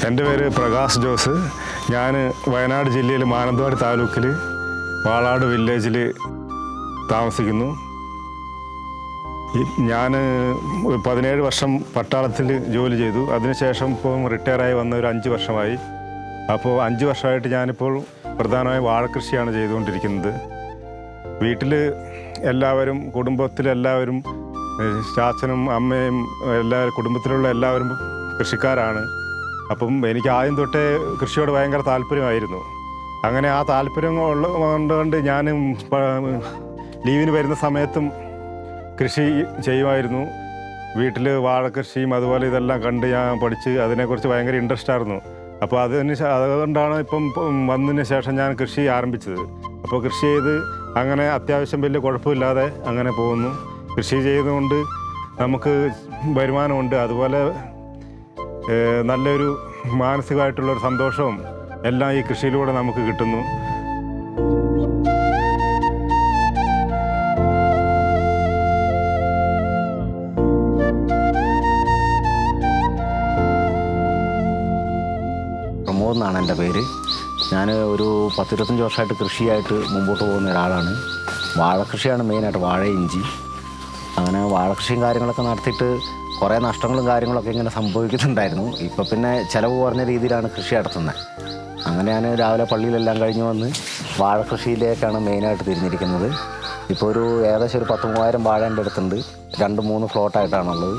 എൻ്റെ പേര് പ്രകാശ് ജോസ്. ഞാൻ വയനാട് ജില്ലയിൽ മാനന്തവാടി താലൂക്കിൽ വാളാട് വില്ലേജിൽ താമസിക്കുന്നു. ഞാൻ 17 വർഷം പട്ടാളത്തിൽ ജോലി ചെയ്തു. അതിനുശേഷം ഇപ്പോൾ റിട്ടയറായി വന്ന ഒരു 5 വർഷമായി. അപ്പോൾ 5 വർഷമായിട്ട് ഞാനിപ്പോൾ പ്രധാനമായും വാഴക്കൃഷിയാണ് ചെയ്തുകൊണ്ടിരിക്കുന്നത്. വീട്ടിൽ എല്ലാവരും, കുടുംബത്തിലെല്ലാവരും, ചാച്ചനും അമ്മയും കുടുംബത്തിലുള്ള എല്ലാവരും കൃഷിക്കാരാണ്. അപ്പം എനിക്ക് ആദ്യം തൊട്ടേ കൃഷിയോട് ഭയങ്കര താല്പര്യമായിരുന്നു. അങ്ങനെ ആ താല്പര്യം ഉള്ളതുകൊണ്ട് ഞാൻ ലീവിന് വരുന്ന സമയത്തും കൃഷി ചെയ്യുമായിരുന്നു. വീട്ടിൽ വാഴക്കൃഷിയും അതുപോലെ ഇതെല്ലാം കണ്ട് ഞാൻ പഠിച്ച് അതിനെക്കുറിച്ച് ഭയങ്കര ഇൻട്രസ്റ്റ് ആയിരുന്നു. അപ്പോൾ അതുകൊണ്ടാണ് ഇപ്പം വന്നതിന് ശേഷം ഞാൻ കൃഷി ആരംഭിച്ചത്. അപ്പോൾ കൃഷി ചെയ്ത് അങ്ങനെ അത്യാവശ്യം വലിയ കുഴപ്പമില്ലാതെ അങ്ങനെ പോകുന്നു. കൃഷി ചെയ്തുകൊണ്ട് നമുക്ക് വരുമാനമുണ്ട്. അതുപോലെ നല്ലൊരു മാനസികമായിട്ടുള്ളൊരു സന്തോഷവും എല്ലാം ഈ കൃഷിയിലൂടെ നമുക്ക് കിട്ടുന്നു. പ്രമോദ് എന്നാണ് എൻ്റെ പേര്. ഞാൻ ഒരു 10-25 വർഷമായിട്ട് കൃഷിയായിട്ട് മുമ്പോട്ട് പോകുന്ന ഒരാളാണ്. വാഴക്കൃഷിയാണ് മെയിനായിട്ട്, വാഴ, ഇഞ്ചി. അങ്ങനെ വാഴക്കൃഷിയും കാര്യങ്ങളൊക്കെ നടത്തിയിട്ട് കുറേ നഷ്ടങ്ങളും കാര്യങ്ങളൊക്കെ ഇങ്ങനെ സംഭവിക്കുന്നുണ്ടായിരുന്നു. ഇപ്പോൾ പിന്നെ ചിലവ് കുറഞ്ഞ രീതിയിലാണ് കൃഷി നടത്തുന്നത്. അങ്ങനെ ഞാൻ രാവിലെ പള്ളിയിലെല്ലാം കഴിഞ്ഞ് വന്ന് വാഴക്കൃഷിയിലേക്കാണ് മെയിനായിട്ട് തിരിഞ്ഞിരിക്കുന്നത്. ഇപ്പോൾ ഏകദേശം ഒരു 10,000 വാഴ എൻ്റെ അടുത്തുണ്ട്. 2-3 ഫ്ലോട്ടായിട്ടാണുള്ളത്.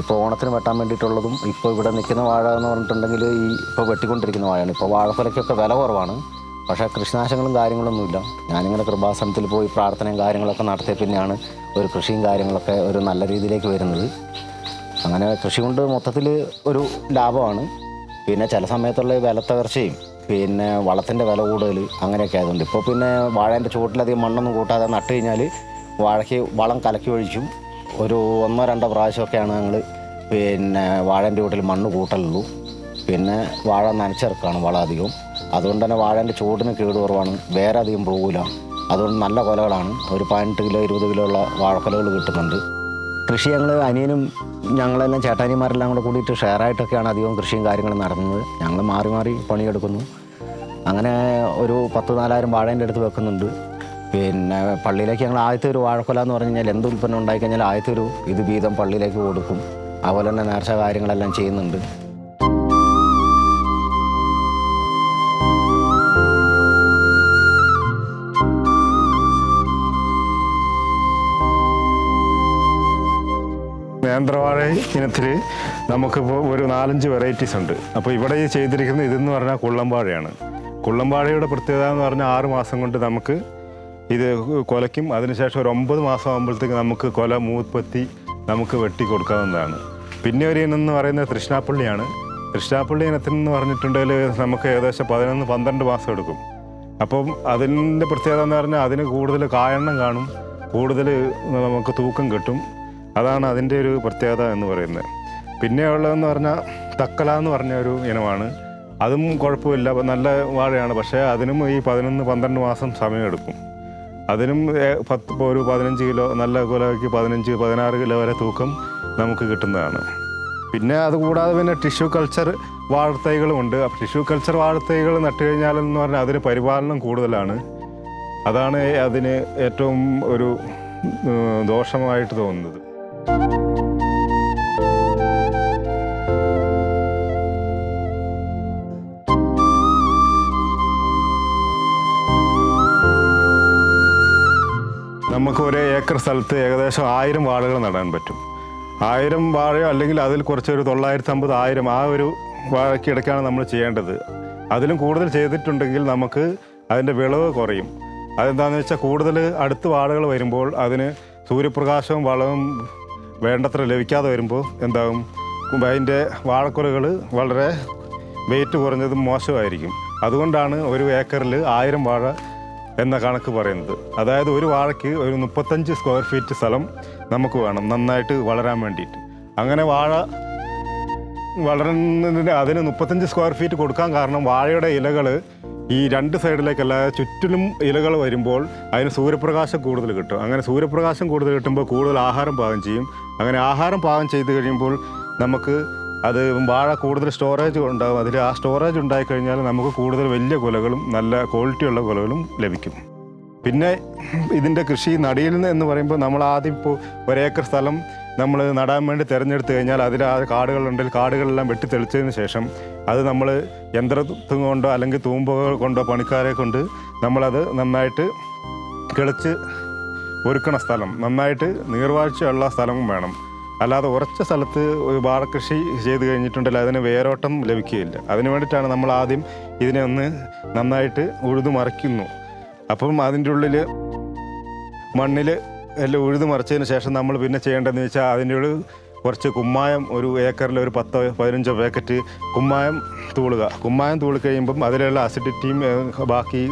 ഇപ്പോൾ ഓണത്തിന് വെട്ടാൻ വേണ്ടിയിട്ടുള്ളതും ഇപ്പോൾ ഇവിടെ നിൽക്കുന്ന വാഴ എന്ന് പറഞ്ഞിട്ടുണ്ടെങ്കിൽ ഇപ്പോൾ വെട്ടിക്കൊണ്ടിരിക്കുന്ന വാഴയാണ്. ഇപ്പോൾ വാഴക്കൊലയ്ക്കൊക്കെ വില കുറവാണ്, പക്ഷേ കൃഷിനാശങ്ങളും കാര്യങ്ങളൊന്നുമില്ല. ഞാനിങ്ങനെ കൃപാസനത്തിൽ പോയി പ്രാർത്ഥനയും കാര്യങ്ങളൊക്കെ നടത്തിയ പിന്നെയാണ് ഒരു കൃഷിയും കാര്യങ്ങളൊക്കെ ഒരു നല്ല രീതിയിലേക്ക് വരുന്നത്. അങ്ങനെ കൃഷി കൊണ്ട് മൊത്തത്തിൽ ഒരു ലാഭമാണ്. പിന്നെ ചില സമയത്തുള്ള വിലത്തകർച്ചയും പിന്നെ വളത്തിൻ്റെ വില കൂടുതൽ അങ്ങനെയൊക്കെ ആയതുകൊണ്ട് ഇപ്പോൾ പിന്നെ വാഴേൻ്റെ ചുവട്ടിലധികം മണ്ണൊന്നും കൂട്ടാതെ നട്ട് കഴിഞ്ഞാൽ വാഴയ്ക്ക് വളം കലക്കി ഒഴിച്ചും ഒരു 1-2 പ്രാവശ്യമൊക്കെയാണ് ഞങ്ങൾ പിന്നെ വാഴേൻ്റെ ചുവട്ടിൽ മണ്ണ് കൂട്ടലുള്ളൂ. പിന്നെ വാഴ നനച്ചിറക്കാണ് വളം അധികം. അതുകൊണ്ട് തന്നെ വാഴേൻ്റെ ചുവടിന് കേട് കുറവാണ്, വേറെ അധികം പോകില്ല. അതുകൊണ്ട് നല്ല കൊലകളാണ്. ഒരു 18 കിലോ 20 കിലോ ഉള്ള വാഴക്കൊലകൾ കിട്ടുന്നുണ്ട്. കൃഷി ഞങ്ങൾ അനിയനും ഞങ്ങളെല്ലാം ചേട്ടാനിമാരെല്ലാം കൂടെ കൂടിയിട്ട് ഷെയറായിട്ടൊക്കെയാണ് അധികം കൃഷിയും കാര്യങ്ങളും നടത്തുന്നത്. ഞങ്ങൾ മാറി മാറി പണിയെടുക്കുന്നു. അങ്ങനെ ഒരു 10-4000 വാഴേൻ്റെ അടുത്ത് വെക്കുന്നുണ്ട്. പിന്നെ പള്ളിയിലേക്ക് ഞങ്ങൾ ആദ്യത്തെ ഒരു വാഴക്കൊല എന്ന് പറഞ്ഞു കഴിഞ്ഞാൽ എന്ത് ഉൽപ്പന്നം ഉണ്ടായിക്കഴിഞ്ഞാൽ ആദ്യത്തെ ഒരു ഇത് വീതം പള്ളിയിലേക്ക് കൊടുക്കും. അതുപോലെ തന്നെ നേർച്ച കാര്യങ്ങളെല്ലാം ചെയ്യുന്നുണ്ട്. നേന്ത്രവാഴ ഇനത്തിൽ നമുക്കിപ്പോൾ ഒരു 4-5 വെറൈറ്റീസ് ഉണ്ട്. അപ്പോൾ ഇവിടെ ഈ ചെയ്തിരിക്കുന്നത് ഇതെന്ന് പറഞ്ഞാൽ കുള്ളംവാഴയാണ്. കുള്ളംവാഴയുടെ പ്രത്യേകത എന്ന് പറഞ്ഞാൽ 6 മാസം കൊണ്ട് നമുക്ക് ഇത് കൊലയ്ക്കും. അതിനുശേഷം ഒരു 9 മാസം ആകുമ്പോഴത്തേക്ക് നമുക്ക് കൊല മൂപ്പത്തി നമുക്ക് വെട്ടി കൊടുക്കാവുന്നതാണ്. പിന്നെ ഒരു ഇനം എന്ന് പറയുന്നത് തൃശ്ശനാപ്പള്ളിയാണ്. തൃശ്ശനാപ്പള്ളി ഇനത്തിനെന്ന് പറഞ്ഞിട്ടുണ്ടെങ്കിൽ നമുക്ക് ഏകദേശം 11-12 മാസം എടുക്കും. അപ്പം അതിൻ്റെ പ്രത്യേകത എന്ന് പറഞ്ഞാൽ അതിന് കൂടുതൽ കായെണ്ണം കാണും, കൂടുതൽ നമുക്ക് തൂക്കം കിട്ടും. അതാണ് അതിൻ്റെ ഒരു പ്രത്യേകത എന്ന് പറയുന്നത്. പിന്നെ ഉള്ളതെന്ന് പറഞ്ഞാൽ തക്കല എന്ന് പറഞ്ഞ ഒരു ഇനമാണ്. അതും കുഴപ്പമില്ല, നല്ല വാഴയാണ്. പക്ഷേ അതിനും ഈ 11-12 മാസം സമയമെടുക്കും. അതിനും ഒരു 15 കിലോ, നല്ല കൊലയ്ക്ക് 15-16 കിലോ വരെ തൂക്കം നമുക്ക് കിട്ടുന്നതാണ്. പിന്നെ അതുകൂടാതെ പിന്നെ ടിഷ്യൂ കൾച്ചർ വാഴത്തൈകളുമുണ്ട്. ടിഷ്യൂ കൾച്ചർ വാഴത്തൈകൾ നട്ടു കഴിഞ്ഞാലെന്ന് പറഞ്ഞാൽ അതിന് പരിപാലനം കൂടുതലാണ്. അതാണ് അതിന് ഏറ്റവും ഒരു ദോഷമായിട്ട് തോന്നുന്നത്. നമുക്ക് 1 ഏക്കർ സ്ഥലത്ത് ഏകദേശം 1000 വാഴകൾ നടാൻ പറ്റും. 1000 വാഴയോ അല്ലെങ്കിൽ അതിൽ കുറച്ചൊരു 950-1000 ആ ഒരു വാഴയ്ക്കിടയ്ക്കാണ് നമ്മൾ ചെയ്യേണ്ടത്. അതിലും കൂടുതൽ ചെയ്തിട്ടുണ്ടെങ്കിൽ നമുക്ക് അതിൻ്റെ വിളവ് കുറയും. അതെന്താണെന്ന് വെച്ചാൽ കൂടുതൽ അടുത്ത് വാഴകൾ വരുമ്പോൾ അതിന് സൂര്യപ്രകാശവും വളവും വേണ്ടത്ര ലഭിക്കാതെ വരുമ്പോൾ എന്താകും, അതിൻ്റെ വാഴക്കുലകൾ വളരെ വെയിറ്റ് കുറഞ്ഞതും മോശമായിരിക്കും. അതുകൊണ്ടാണ് 1 ഏക്കറിൽ 1000 വാഴ എന്ന കണക്ക് പറയുന്നത്. അതായത് ഒരു വാഴയ്ക്ക് ഒരു 35 സ്ക്വയർ ഫീറ്റ് സ്ഥലം നമുക്ക് വേണം നന്നായിട്ട് വളരാൻ വേണ്ടിയിട്ട്. അങ്ങനെ വാഴ വളരുന്നതിന് അതിന് 35 സ്ക്വയർ ഫീറ്റ് കൊടുക്കാൻ കാരണം വാഴയുടെ ഇലകൾ ഈ 2 സൈഡിലേക്കല്ല, ചുറ്റിലും ഇലകൾ വരുമ്പോൾ അതിന് സൂര്യപ്രകാശം കൂടുതൽ കിട്ടും. അങ്ങനെ സൂര്യപ്രകാശം കൂടുതൽ കിട്ടുമ്പോൾ കൂടുതൽ ആഹാരം പാകം ചെയ്യും. അങ്ങനെ ആഹാരം പാകം ചെയ്ത് കഴിയുമ്പോൾ നമുക്ക് അത് വാഴ കൂടുതൽ സ്റ്റോറേജ് ഉണ്ടാകും. അതിൽ ആ സ്റ്റോറേജ് ഉണ്ടായിക്കഴിഞ്ഞാൽ നമുക്ക് കൂടുതൽ വലിയ കുലകളും നല്ല ക്വാളിറ്റിയുള്ള കുലകളും ലഭിക്കും. പിന്നെ ഇതിൻ്റെ കൃഷി നടിയിൽ എന്ന് പറയുമ്പോൾ നമ്മൾ ആദ്യം ഇപ്പോൾ ഒരേക്കർ സ്ഥലം നമ്മൾ നടാൻ വേണ്ടി തിരഞ്ഞെടുത്ത് കഴിഞ്ഞാൽ അതിൽ ആ കാടുകളുണ്ടെങ്കിൽ കാടുകളെല്ലാം വെട്ടിത്തെളിച്ചതിന് ശേഷം അത് നമ്മൾ യന്ത്രത്തും കൊണ്ടോ അല്ലെങ്കിൽ തൂമ്പുകൾ കൊണ്ടോ പണിക്കാരെ കൊണ്ട് നമ്മളത് നന്നായിട്ട് കിളച്ച് ഒരുക്കണ സ്ഥലം, നന്നായിട്ട് നീർവാഴ്ചയുള്ള സ്ഥലവും വേണം. അല്ലാതെ ഉറച്ച സ്ഥലത്ത് ഒരു വാഴക്കൃഷി ചെയ്ത് കഴിഞ്ഞിട്ടുണ്ടെങ്കിൽ അതിന് വേരോട്ടം ലഭിക്കുകയില്ല. അതിന് വേണ്ടിയിട്ടാണ് നമ്മൾ ആദ്യം ഇതിനെ ഒന്ന് നന്നായിട്ട് ഉഴുതു മറിക്കുന്നു. അപ്പം അതിൻ്റെ ഉള്ളിൽ മണ്ണിൽ എല്ലാം ഉഴുതു മറിച്ചതിന് ശേഷം നമ്മൾ പിന്നെ ചെയ്യേണ്ടതെന്ന് വെച്ചാൽ അതിൻ്റെ ഉള്ളിൽ കുറച്ച് കുമ്മായം, ഒരു ഏക്കറിൽ ഒരു 10-15 പാക്കറ്റ് കുമ്മായം തൂളുക. കുമ്മായം തൂളി കഴിയുമ്പം അതിലുള്ള അസിഡിറ്റിയും ബാക്കി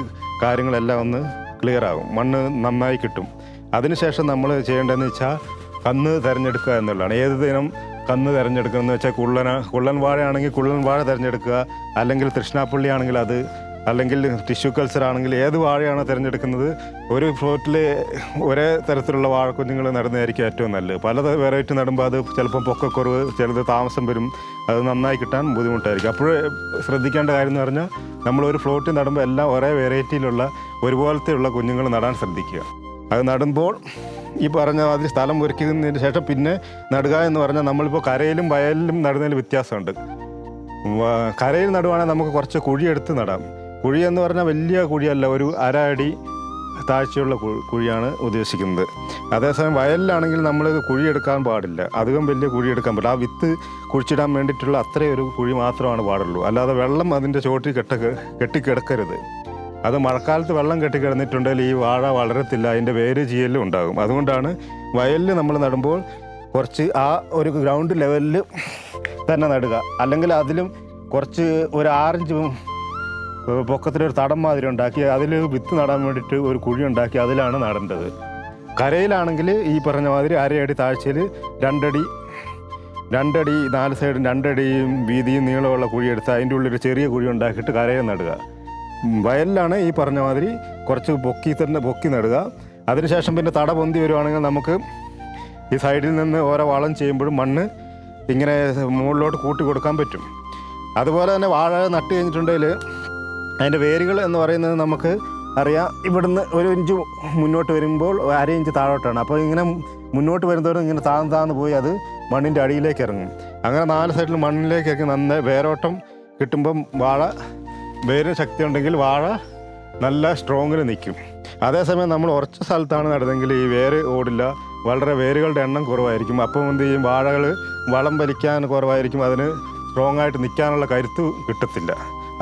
കാര്യങ്ങളെല്ലാം ഒന്ന് ക്ലിയർ ആകും, മണ്ണ് നന്നായി കിട്ടും. അതിനുശേഷം നമ്മൾ ചെയ്യേണ്ടതെന്ന് വെച്ചാൽ കന്ന് തിരഞ്ഞെടുക്കുക എന്നുള്ളതാണ്. ഏത് ദിനം കന്ന് തിരഞ്ഞെടുക്കണമെന്ന് വെച്ചാൽ കുള്ളൻ വാഴയാണെങ്കിൽ കുള്ളൻ വാഴ തിരഞ്ഞെടുക്കുക, അല്ലെങ്കിൽ തൃഷ്ണാപ്പള്ളി ആണെങ്കിൽ അത്, അല്ലെങ്കിൽ ടിഷ്യൂ കൾച്ചർ ആണെങ്കിൽ ഏത് വാഴയാണോ തിരഞ്ഞെടുക്കുന്നത്. ഒരു ഫ്ലോട്ടിൽ ഒരേ തരത്തിലുള്ള വാഴക്കുഞ്ഞുങ്ങൾ നടുന്നതായിരിക്കും ഏറ്റവും നല്ലത്. പല വെറൈറ്റി നടുമ്പോൾ അത് ചിലപ്പം പൊക്കക്കുറവ്, ചിലത് താമസം വരും, അത് നന്നായി കിട്ടാൻ ബുദ്ധിമുട്ടായിരിക്കും. അപ്പോൾ ശ്രദ്ധിക്കേണ്ട കാര്യം എന്ന് പറഞ്ഞാൽ നമ്മൾ ഒരു ഫ്ലോട്ടിൽ നടുമ്പോൾ എല്ലാം ഒരേ വെറൈറ്റിയിലുള്ള ഒരുപോലത്തെയുള്ള കുഞ്ഞുങ്ങൾ നടാൻ ശ്രദ്ധിക്കുക. അത് നടുമ്പോൾ ഈ പറഞ്ഞ മാതിരി സ്ഥലം ഒരുക്കുന്നതിന് ശേഷം പിന്നെ നടുക എന്ന് പറഞ്ഞാൽ നമ്മളിപ്പോൾ കരയിലും വയലിലും നടുന്നതിൽ വ്യത്യാസമുണ്ട്. കരയിൽ നടുവാണെങ്കിൽ നമുക്ക് കുറച്ച് കുഴിയെടുത്ത് നടാം. കുഴി എന്ന് പറഞ്ഞാൽ വലിയ കുഴിയല്ല, ഒരു 1/2 അടി താഴ്ചയുള്ള കുഴിയാണ് ഉദ്ദേശിക്കുന്നത്. അതേസമയം വയലിലാണെങ്കിൽ നമ്മൾ കുഴിയെടുക്കാൻ പാടില്ല, അധികം വലിയ കുഴിയെടുക്കാൻ പാടില്ല. ആ വിത്ത് കുഴിച്ചിടാൻ വേണ്ടിയിട്ടുള്ള അത്രയും ഒരു കുഴി മാത്രമാണ് പാടുള്ളൂ. അല്ലാതെ വെള്ളം അതിൻ്റെ ചോട്ടിൽ കെട്ടിക്കിടക്കരുത്. അത് മഴക്കാലത്ത് വെള്ളം കെട്ടിക്കിടന്നിട്ടുണ്ടെങ്കിൽ ഈ വാഴ വളരത്തില്ല, അതിൻ്റെ വേര് ചീയലും ഉണ്ടാകും. അതുകൊണ്ടാണ് വയലിൽ നമ്മൾ നടുമ്പോൾ കുറച്ച് ആ ഒരു ഗ്രൗണ്ട് ലെവലിൽ തന്നെ നടുക. അല്ലെങ്കിൽ അതിലും കുറച്ച് ഒരു 6 ഇഞ്ച് പൊക്കത്തിലൊരു തടം മാതിരി ഉണ്ടാക്കി അതിൽ വിത്ത് നടാൻ വേണ്ടിയിട്ട് ഒരു കുഴി ഉണ്ടാക്കി അതിലാണ് നടേണ്ടത്. കരയിലാണെങ്കിൽ ഈ പറഞ്ഞ മാതിരി 1/2 അടി താഴ്ചയിൽ 2 അടി 4 സൈഡും 2 അടിയും വീതിയും നീളമുള്ള കുഴിയെടുത്ത് അതിൻ്റെ ഉള്ളിൽ ചെറിയ കുഴി ഉണ്ടാക്കിയിട്ട് കരയിൽ നടുക. വയലിലാണ് ഈ പറഞ്ഞ മാതിരി കുറച്ച് പൊക്കി നടുക. അതിനുശേഷം പിന്നെ തട പൊന്തി വരുവാണെങ്കിൽ നമുക്ക് ഈ സൈഡിൽ നിന്ന് ഓരോ വളം ചെയ്യുമ്പോഴും മണ്ണ് ഇങ്ങനെ മുകളിലോട്ട് കൂട്ടി കൊടുക്കാൻ പറ്റും. അതുപോലെ തന്നെ വാഴ നട്ട് കഴിഞ്ഞിട്ടുണ്ടെങ്കിൽ അതിൻ്റെ വേരുകൾ എന്ന് പറയുന്നത് നമുക്ക് അറിയാം, ഇവിടുന്ന് 1 ഇഞ്ച് മുന്നോട്ട് വരുമ്പോൾ 1/2 ഇഞ്ച് താഴോട്ടാണ്. അപ്പോൾ ഇങ്ങനെ മുന്നോട്ട് വരുന്നതോറും ഇങ്ങനെ താഴ്ന്ന് പോയി അത് മണ്ണിൻ്റെ അടിയിലേക്ക് ഇറങ്ങും. അങ്ങനെ 4 സൈഡിൽ മണ്ണിലേക്ക് ഇറങ്ങി നന്നായി വേരോട്ടം കിട്ടുമ്പം വാഴ വേരിന് ശക്തി ഉണ്ടെങ്കിൽ വാഴ നല്ല സ്ട്രോങ്ങിൽ നിൽക്കും. അതേസമയം നമ്മൾ ഉറച്ച സ്ഥലത്താണ് നടുന്നതെങ്കിൽ ഈ വേര് ഓടില്ല, വളരെ വേരുകളുടെ എണ്ണം കുറവായിരിക്കും. അപ്പം എന്ത് ചെയ്യും, വാഴകൾ വളം വലിക്കാൻ കുറവായിരിക്കും, അതിന് സ്ട്രോങ് ആയിട്ട് നിൽക്കാനുള്ള കരുത്ത് കിട്ടത്തില്ല.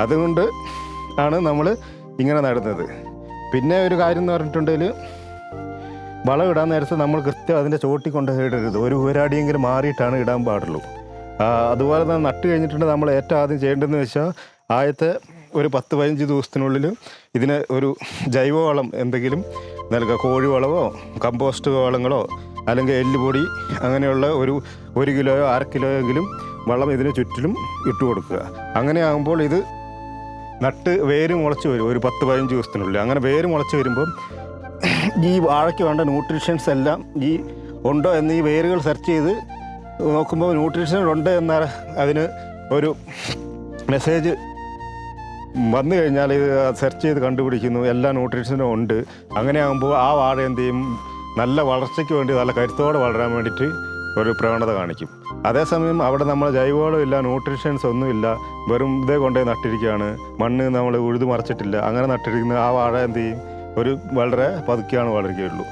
അതുകൊണ്ട് ആണ് നമ്മൾ ഇങ്ങനെ നടുന്നത്. പിന്നെ ഒരു കാര്യം എന്ന് പറഞ്ഞിട്ടുണ്ടെങ്കിൽ വളം ഇടാൻ നേരത്ത് നമ്മൾ കൃത്യം അതിൻ്റെ ചോട്ടി കൊണ്ട് ഇടരുത്, ഒരു അടിയെങ്കിലും മാറിയിട്ടാണ് ഇടാൻ പാടുള്ളൂ. അതുപോലെ തന്നെ നട്ട് കഴിഞ്ഞിട്ടുണ്ടെങ്കിൽ നമ്മൾ ഏറ്റവും ആദ്യം ചെയ്യേണ്ടതെന്ന് വെച്ചാൽ ആദ്യത്തെ ഒരു 10-15 ദിവസത്തിനുള്ളിൽ ഇതിന് ഒരു ജൈവവളം എന്തെങ്കിലും നൽകുക. കോഴിവളമോ കമ്പോസ്റ്റ് വളങ്ങളോ അല്ലെങ്കിൽ എല്ലുപൊടി അങ്ങനെയുള്ള ഒരു 1 കിലോയോ 1/2 കിലോയെങ്കിലും വളം ഇതിന് ചുറ്റിലും ഇട്ട് കൊടുക്കുക. അങ്ങനെ ആകുമ്പോൾ ഇത് നട്ട് വേര് മുളച്ച് വരും ഒരു 10-15 ദിവസത്തിനുള്ളിൽ. അങ്ങനെ വേര് മുളച്ച് വരുമ്പം ഈ വാഴയ്ക്ക് വേണ്ട ന്യൂട്രീഷ്യൻസ് എല്ലാം ഈ ഉണ്ടോ എന്ന് ഈ വേരുകൾ സെർച്ച് ചെയ്ത് നോക്കുമ്പോൾ ന്യൂട്രീഷൻ ഉണ്ട് എന്ന അതിന് ഒരു മെസ്സേജ് വന്നു കഴിഞ്ഞാൽ ഇത് സെർച്ച് ചെയ്ത് കണ്ടുപിടിക്കുന്നു, എല്ലാ ന്യൂട്രീഷനും ഉണ്ട്. അങ്ങനെ ആകുമ്പോൾ ആ വാഴ എന്ത് ചെയ്യും, നല്ല വളർച്ചയ്ക്ക് വേണ്ടി നല്ല കരുത്തോടെ വളരാൻ വേണ്ടിയിട്ട് ഒരു പ്രവണത കാണിക്കും. അതേസമയം അവിടെ നമ്മൾ ജൈവവളം ഇല്ല, ന്യൂട്രീഷ്യൻസ് ഒന്നുമില്ല, വെറും ഇതേ കൊണ്ടേ നട്ടിരിക്കുകയാണ്, മണ്ണ് നമ്മൾ ഉഴുതു മറിച്ചിട്ടില്ല, അങ്ങനെ നട്ടിരിക്കുന്ന ആ വാഴ എന്ത് ചെയ്യും, ഒരു വളരെ പതുക്കെയാണ് വളരുകയുള്ളൂ.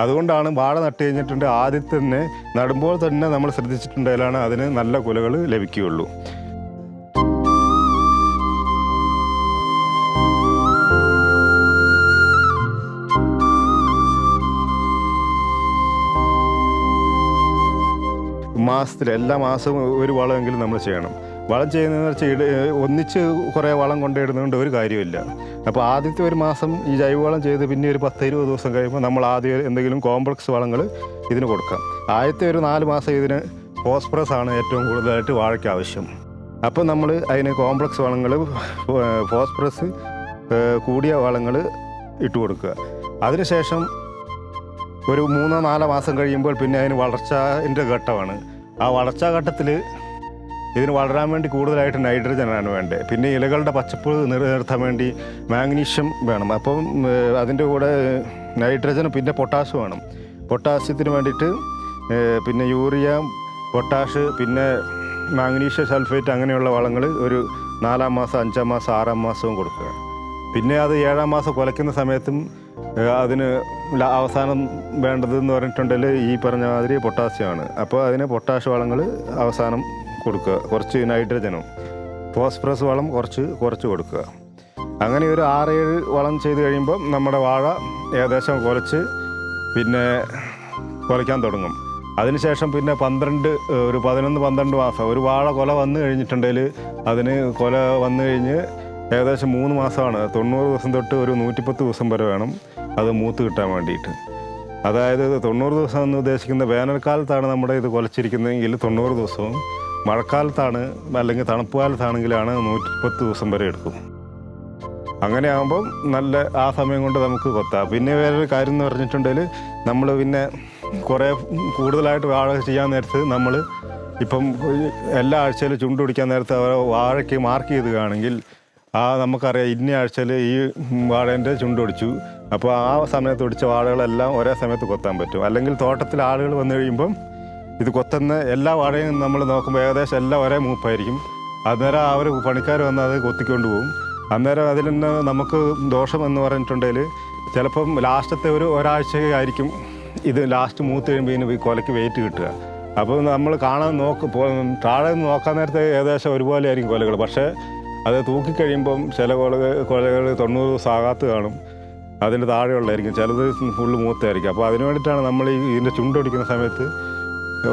അതുകൊണ്ടാണ് വാഴ നട്ട് കഴിഞ്ഞിട്ടുണ്ട് ആദ്യത്തെ തന്നെ നടുമ്പോൾ തന്നെ നമ്മൾ ശ്രദ്ധിച്ചിട്ടുണ്ടെങ്കിലാണ് അതിന് നല്ല കുലകൾ ലഭിക്കുകയുള്ളൂ. എല്ലാ മാസവും ഒരു വളമെങ്കിലും നമ്മൾ ചെയ്യണം. വളം ചെയ്യുന്നതെന്ന് വെച്ചാൽ ഒന്നിച്ച് കുറേ വളം കൊണ്ടിടുന്നതുകൊണ്ട് ഒരു കാര്യമില്ല. അപ്പോൾ ആദ്യത്തെ ഒരു മാസം ഈ ജൈവവളം ചെയ്ത് പിന്നെ ഒരു 10-20 ദിവസം കഴിയുമ്പോൾ നമ്മൾ ആദ്യം എന്തെങ്കിലും കോംപ്ലക്സ് വളങ്ങൾ ഇതിന് കൊടുക്കാം. ആദ്യത്തെ ഒരു 4 മാസം ഇതിന് ഫോസ്ഫറസ് ആണ് ഏറ്റവും കൂടുതലായിട്ട് വാഴയ്ക്ക് ആവശ്യം. അപ്പോൾ നമ്മൾ അതിന് കോംപ്ലക്സ് വളങ്ങൾ, ഫോസ്ഫറസ് കൂടിയ വളങ്ങൾ ഇട്ട് കൊടുക്കുക. അതിനുശേഷം ഒരു 3-4 മാസം കഴിയുമ്പോൾ പിന്നെ അതിന് വളർച്ചൻ്റെ ഘട്ടമാണ്. ആ വളർച്ചാ ഘട്ടത്തിൽ ഇതിന് വളരാൻ വേണ്ടി കൂടുതലായിട്ട് നൈട്രജനാണ് വേണ്ടത്. പിന്നെ ഇലകളുടെ പച്ചപ്പ് നിലനിർത്താൻ വേണ്ടി മാഗ്നീഷ്യം വേണം. അപ്പം അതിൻ്റെ കൂടെ നൈട്രജനും പിന്നെ പൊട്ടാഷ് വേണം. പൊട്ടാസ്യത്തിന് വേണ്ടിയിട്ട് പിന്നെ യൂറിയ, പൊട്ടാഷ്, പിന്നെ മാഗ്നീഷ്യം സൾഫേറ്റ് അങ്ങനെയുള്ള വളങ്ങൾ ഒരു 4-ാം മാസം, 5-ാം മാസം, 6-ാം മാസവും കൊടുക്കുക. പിന്നെ അത് 7-ാം മാസം കുലയ്ക്കുന്ന സമയത്തും അതിന് അവസാനം വേണ്ടതെന്ന് പറഞ്ഞിട്ടുണ്ടെങ്കിൽ ഈ പറഞ്ഞ മാതിരി പൊട്ടാസ്യമാണ്. അപ്പോൾ അതിന് പൊട്ടാഷ് വളങ്ങൾ അവസാനം കൊടുക്കുക. കുറച്ച് നൈട്രജനും ഫോസ്ഫറസ് വളം കുറച്ച് കൊടുക്കുക. അങ്ങനെ ഒരു 6-7 വളം ചെയ്ത് കഴിയുമ്പോൾ നമ്മുടെ വാഴ ഏകദേശം കുലച്ച് പിന്നെ കുലയ്ക്കാൻ തുടങ്ങും. അതിനുശേഷം പിന്നെ 11-12 മാസം ഒരു വാഴ കൊല വന്നു കഴിഞ്ഞിട്ടുണ്ടെങ്കിൽ അതിന് കൊല വന്നു കഴിഞ്ഞ് ഏകദേശം 3 മാസമാണ്. 90 ദിവസം തൊട്ട് ഒരു 110 ദിവസം വരെ വേണം അത് മൂത്ത് കിട്ടാൻ വേണ്ടിയിട്ട്. അതായത് 90 ദിവസം എന്ന് ഉദ്ദേശിക്കുന്ന വേനൽക്കാലത്താണ് നമ്മുടെ ഇത് കുലച്ചിരിക്കുന്നതെങ്കിൽ 90 ദിവസവും, മഴക്കാലത്താണ് അല്ലെങ്കിൽ തണുപ്പ് കാലത്താണെങ്കിലാണ് 110 ദിവസം വരെ എടുക്കും. അങ്ങനെ ആകുമ്പം നല്ല ആ സമയം കൊണ്ട് നമുക്ക് കൊത്താം. പിന്നെ വേറൊരു കാര്യം എന്ന് പറഞ്ഞിട്ടുണ്ടെങ്കിൽ നമ്മൾ പിന്നെ കുറേ കൂടുതലായിട്ട് വാഴ ചെയ്യാൻ നേരത്ത് നമ്മൾ ഇപ്പം എല്ലാ ആഴ്ചയിലും ചുണ്ട് പിടിക്കാൻ നേരത്ത് വാഴയ്ക്ക് മാർക്ക് ചെയ്തുകയാണെങ്കിൽ നമുക്കറിയാം ഇന്ന ആഴ്ചയിൽ ഈ വാഴേൻ്റെ ചുണ്ടൊടിച്ചു, അപ്പോൾ ആ സമയത്ത് ഒടിച്ച വാഴകളെല്ലാം ഒരേ സമയത്ത് കൊത്താൻ പറ്റും. അല്ലെങ്കിൽ തോട്ടത്തിൽ ആളുകൾ വന്നു കഴിയുമ്പം ഇത് കൊത്തുന്ന എല്ലാ വാഴയും നമ്മൾ നോക്കുമ്പോൾ ഏകദേശം എല്ലാം ഒരേ മൂപ്പായിരിക്കും. അന്നേരം അവർ പണിക്കാർ വന്ന് അത് കൊത്തിക്കൊണ്ട് പോകും. അന്നേരം അതിൽ നിന്ന് നമുക്ക് ദോഷം എന്ന് പറഞ്ഞിട്ടുണ്ടെങ്കിൽ ചിലപ്പം ലാസ്റ്റത്തെ ഒരാഴ്ചയായിരിക്കും ഇത് ലാസ്റ്റ് മൂത്ത് കഴിയുമ്പോൾ ഇതിന് കൊലയ്ക്ക് വെയിറ്റ് കിട്ടുക. അപ്പോൾ നമ്മൾ കാണാൻ താഴെ നോക്കാൻ നേരത്തെ ഏകദേശം ഒരുപോലെ ആയിരിക്കും കൊലകൾ. പക്ഷേ അത് തൂക്കിക്കഴിയുമ്പം ചില കൊലകൾ 90 ദിവസം ആകാത്ത കാണും, അതിൻ്റെ താഴെയുള്ളതായിരിക്കും, ചിലത് ഫുള്ള് മൂത്തായിരിക്കും. അപ്പോൾ അതിന് വേണ്ടിയിട്ടാണ് നമ്മൾ ഇതിൻ്റെ ചുണ്ടൊടിക്കുന്ന സമയത്ത്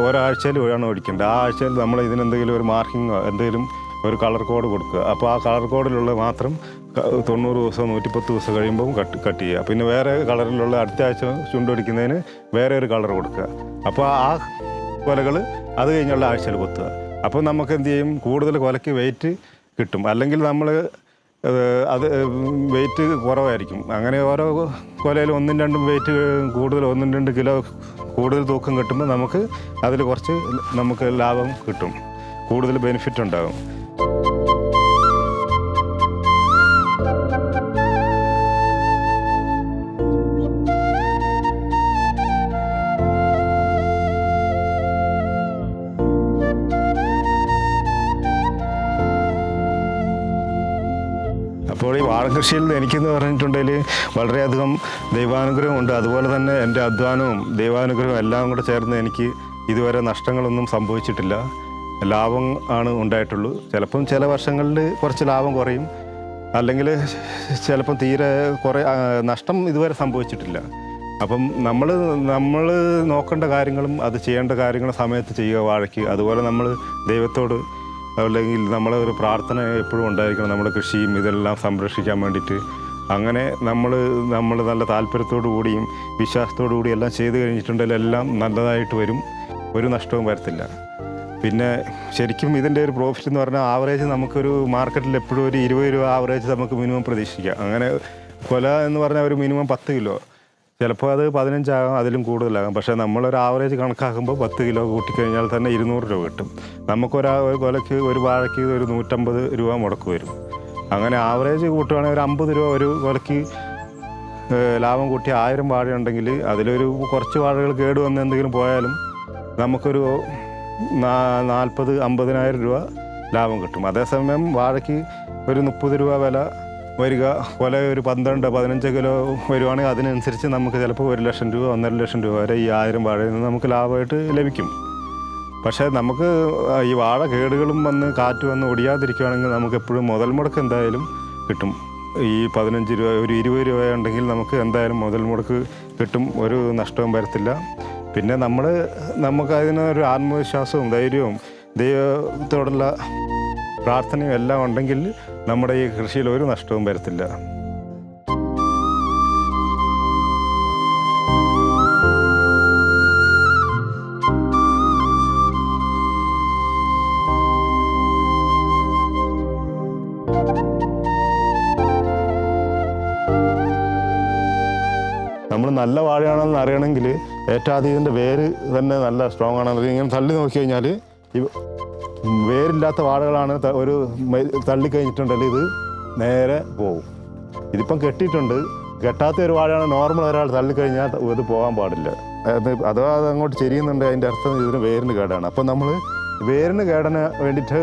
ഒരാഴ്ചയിൽ വേണം ഒടിക്കേണ്ടത്. ആ ആഴ്ചയിൽ നമ്മൾ ഇതിനെന്തെങ്കിലും ഒരു മാർക്കിങ്ങോ എന്തെങ്കിലും ഒരു കളർ കോഡ് കൊടുക്കുക. അപ്പോൾ ആ കളർ കോഡിലുള്ള മാത്രം 90 ദിവസം 110 ദിവസം കഴിയുമ്പം കട്ട് ചെയ്യുക. പിന്നെ വേറെ കളറിലുള്ള അടുത്ത ആഴ്ച ചുണ്ടൊടിക്കുന്നതിന് വേറെ ഒരു കളർ കൊടുക്കുക. അപ്പോൾ ആ കൊലകൾ അത് കഴിഞ്ഞുള്ള ആഴ്ചയിൽ കൊത്തുക. അപ്പോൾ നമുക്ക് എന്ത് ചെയ്യും, കൂടുതൽ കൊലയ്ക്ക് വെയിറ്റ് കിട്ടും. അല്ലെങ്കിൽ നമ്മൾ അത് വെയിറ്റ് കുറവായിരിക്കും. അങ്ങനെ ഓരോ കൊലയിൽ 1-2 വെയിറ്റ് കൂടുതൽ, 1-2 കിലോ കൂടുതൽ തൂക്കം കിട്ടുമ്പോൾ നമുക്ക് അതിൽ കുറച്ച് നമുക്ക് ലാഭം കിട്ടും, കൂടുതൽ ബെനിഫിറ്റ് ഉണ്ടാകും. അപ്പോൾ ഈ വാഴകൃഷിയിൽ എനിക്കെന്ന് പറഞ്ഞിട്ടുണ്ടെങ്കിൽ വളരെയധികം ദൈവാനുഗ്രഹമുണ്ട്. അതുപോലെ തന്നെ എൻ്റെ അധ്വാനവും ദൈവാനുഗ്രഹവും എല്ലാം കൂടെ ചേർന്ന് എനിക്ക് ഇതുവരെ നഷ്ടങ്ങളൊന്നും സംഭവിച്ചിട്ടില്ല. ലാഭം ആണ് ഉണ്ടായിട്ടുള്ളൂ. ചിലപ്പം ചില വർഷങ്ങളിൽ കുറച്ച് ലാഭം കുറയും, അല്ലെങ്കിൽ ചിലപ്പം തീരെ നഷ്ടം ഇതുവരെ സംഭവിച്ചിട്ടില്ല. അപ്പം നമ്മൾ നോക്കേണ്ട കാര്യങ്ങളും അത് ചെയ്യേണ്ട കാര്യങ്ങളും സമയത്ത് ചെയ്യുക വാഴയ്ക്ക്. അതുപോലെ നമ്മൾ ദൈവത്തോട് അല്ലെങ്കിൽ നമ്മളെ ഒരു പ്രാർത്ഥന എപ്പോഴും ഉണ്ടായിരിക്കണം, നമ്മുടെ കൃഷിയും ഇതെല്ലാം സംരക്ഷിക്കാൻ വേണ്ടിയിട്ട്. അങ്ങനെ നമ്മൾ നല്ല താല്പര്യത്തോടു കൂടിയും വിശ്വാസത്തോടു കൂടി എല്ലാം ചെയ്ത് കഴിഞ്ഞിട്ടുണ്ടെങ്കിൽ എല്ലാം നല്ലതായിട്ട് വരും, ഒരു നഷ്ടവും വരത്തില്ല. പിന്നെ ശരിക്കും ഇതിൻ്റെ ഒരു പ്രോഫിറ്റ് എന്ന് പറഞ്ഞാൽ ആവറേജ് നമുക്കൊരു മാർക്കറ്റിൽ എപ്പോഴും ഒരു 20 രൂപ ആവറേജ് നമുക്ക് മിനിമം പ്രതീക്ഷിക്കാം. അങ്ങനെ കൊല എന്ന് പറഞ്ഞാൽ ഒരു മിനിമം 10 കിലോ, ചിലപ്പോൾ അത് 15 ആകാം, അതിലും കൂടുതലാകാം. പക്ഷേ നമ്മളൊരു ആവറേജ് കണക്കാക്കുമ്പോൾ 10 കിലോ കൂട്ടിക്കഴിഞ്ഞാൽ തന്നെ 200 രൂപ കിട്ടും. നമുക്കൊരു കൊലയ്ക്ക് ഒരു വാഴയ്ക്ക് ഒരു 150 രൂപ മുടക്ക് വരും. അങ്ങനെ ആവറേജ് കൂട്ടുകയാണെങ്കിൽ ഒരു 50 രൂപ ഒരു കൊലയ്ക്ക് ലാഭം കൂട്ടി 1000 വാഴയുണ്ടെങ്കിൽ അതിലൊരു കുറച്ച് വാഴകൾ കേട് വന്ന് എന്തെങ്കിലും പോയാലും നമുക്കൊരു 40-50,000 രൂപ ലാഭം കിട്ടും. അതേസമയം വാഴയ്ക്ക് ഒരു 30 രൂപ വില വരിക, കൊല ഒരു 12-15 കിലോ വരുവാണെങ്കിൽ അതിനനുസരിച്ച് നമുക്ക് ചിലപ്പോൾ 1 ലക്ഷം രൂപ 1.5 ലക്ഷം രൂപ വരെ ഈ 1000 വാഴയിൽ നിന്ന് നമുക്ക് ലാഭമായിട്ട് ലഭിക്കും. പക്ഷേ നമുക്ക് ഈ വാഴ കേടുകളും വന്ന് കാറ്റ് വന്ന് ഒടിയാതിരിക്കുകയാണെങ്കിൽ നമുക്ക് എപ്പോഴും മുതൽ മുടക്ക് എന്തായാലും കിട്ടും. ഈ 15 രൂപ ഒരു 20 രൂപ ഉണ്ടെങ്കിൽ നമുക്ക് എന്തായാലും മുതൽ മുടക്ക് കിട്ടും, ഒരു നഷ്ടവും വരത്തില്ല. പിന്നെ നമുക്ക് അതിനൊരു ആത്മവിശ്വാസവും ധൈര്യവും ദൈവത്തോടുള്ള പ്രാർത്ഥനയും എല്ലാം ഉണ്ടെങ്കിൽ നമ്മുടെ ഈ കൃഷിയിൽ ഒരു നഷ്ടവും വരത്തില്ല. നമ്മൾ നല്ല വാഴയാണെന്ന് അറിയണമെങ്കിൽ ഏറ്റവും ആദ്യം ഇതിൻ്റെ വേര് തന്നെ നല്ല സ്ട്രോങ് ആണെന്ന് ഇങ്ങനെ തള്ളി നോക്കി കഴിഞ്ഞാൽ വേരില്ലാത്ത വാഴകളാണ് ഒരു തള്ളിക്കഴിഞ്ഞിട്ടുണ്ടെങ്കിൽ ഇത് നേരെ പോകും. ഇതിപ്പം കെട്ടിയിട്ടുണ്ട്. കെട്ടാത്ത ഒരു വാഴയാണ് നോർമൽ ഒരാൾ തള്ളിക്കഴിഞ്ഞാൽ ഇത് പോകാൻ പാടില്ല. അഥവാ അത് അങ്ങോട്ട് ചെരിയുന്നുണ്ട്, അതിൻ്റെ അർത്ഥം ഇതിന് വേരിന് കേടാണ്. അപ്പം നമ്മൾ വേരിന് കേടന് വേണ്ടിയിട്ട്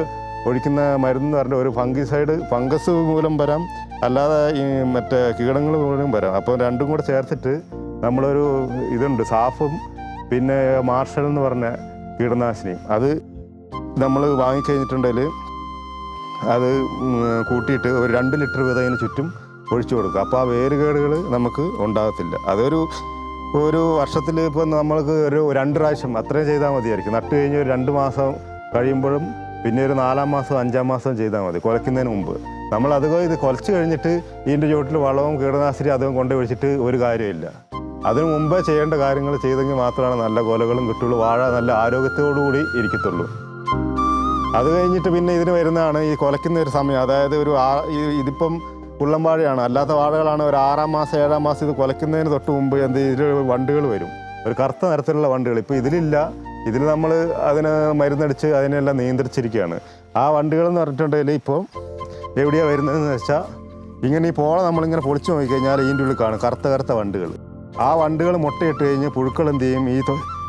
ഒഴിക്കുന്ന മരുന്ന് എന്ന് പറഞ്ഞാൽ ഒരു ഫംഗിസൈഡ്, ഫംഗസ് മൂലം വരാം, അല്ലാതെ ഈ മറ്റേ കീടങ്ങൾ മൂലം വരാം. അപ്പോൾ രണ്ടും കൂടെ ചേർത്തിട്ട് നമ്മളൊരു ഇതുണ്ട്, സാഫും പിന്നെ മാർഷൽ എന്ന് പറഞ്ഞ കീടനാശിനിയും, അത് നമ്മൾ വാങ്ങിക്കഴിഞ്ഞിട്ടുണ്ടെങ്കിൽ അത് കൂട്ടിയിട്ട് ഒരു 2 ലിറ്റർ വീതം ചുറ്റും ഒഴിച്ചു കൊടുക്കുക. അപ്പോൾ ആ വേരുകേടുകൾ നമുക്ക് ഉണ്ടാകത്തില്ല. ഒരു വർഷത്തിൽ ഇപ്പോൾ നമ്മൾക്ക് ഒരു 2 പ്രാവശ്യം അത്രയും ചെയ്താൽ മതിയായിരിക്കും. നട്ട് കഴിഞ്ഞ് ഒരു 2 മാസം കഴിയുമ്പോഴും പിന്നെ ഒരു 4-ാം മാസം 5-ാം മാസം ചെയ്താൽ മതി, കുലയ്ക്കുന്നതിന് മുമ്പ്. നമ്മൾ ഇത് കുലച്ച് കഴിഞ്ഞിട്ട് ഇതിൻ്റെ ചുവട്ടിൽ വളവും കീടനാശിനി അതും കൊണ്ട് ഒഴിച്ചിട്ട് ഒരു കാര്യമില്ല. അതിനു മുമ്പേ ചെയ്യേണ്ട കാര്യങ്ങൾ ചെയ്തെങ്കിൽ മാത്രമാണ് നല്ല കൊലകളും കിട്ടുള്ളൂ, വാഴ നല്ല ആരോഗ്യത്തോടുകൂടി ഇരിക്കത്തുള്ളൂ. അത് കഴിഞ്ഞിട്ട് പിന്നെ ഇതിന് വരുന്നതാണ് ഈ കുലയ്ക്കുന്ന ഒരു സമയം. അതായത് ഇതിപ്പം കുള്ളം വാഴയാണ്. അല്ലാത്ത വാഴകളാണ് ഒരു 6-ാം മാസം 7-ാം മാസം ഇത് കുലയ്ക്കുന്നതിന് തൊട്ട് മുമ്പ് ഇതിൽ വണ്ടുകൾ വരും, ഒരു കറുത്ത നിറത്തിലുള്ള വണ്ടുകൾ. ഇപ്പോൾ ഇതിലില്ല. ഇതിൽ നമ്മൾ അതിന് മരുന്നടിച്ച് അതിനെല്ലാം നിയന്ത്രിച്ചിരിക്കുകയാണ്. ആ വണ്ടുകളെന്ന് പറഞ്ഞിട്ടുണ്ടെങ്കിൽ ഇപ്പോൾ എവിടെയാണ് വരുന്നതെന്ന് വെച്ചാൽ, ഇങ്ങനെ ഈ പോള നമ്മളിങ്ങനെ പൊളിച്ച് നോക്കിക്കഴിഞ്ഞാൽ ഇതിൻ്റെ ഉള്ളിൽ കാണും കറുത്ത വണ്ടുകൾ. ആ വണ്ടുകൾ മുട്ടയിട്ട് കഴിഞ്ഞ് പുഴുക്കൾ എന്ത് ചെയ്യും, ഈ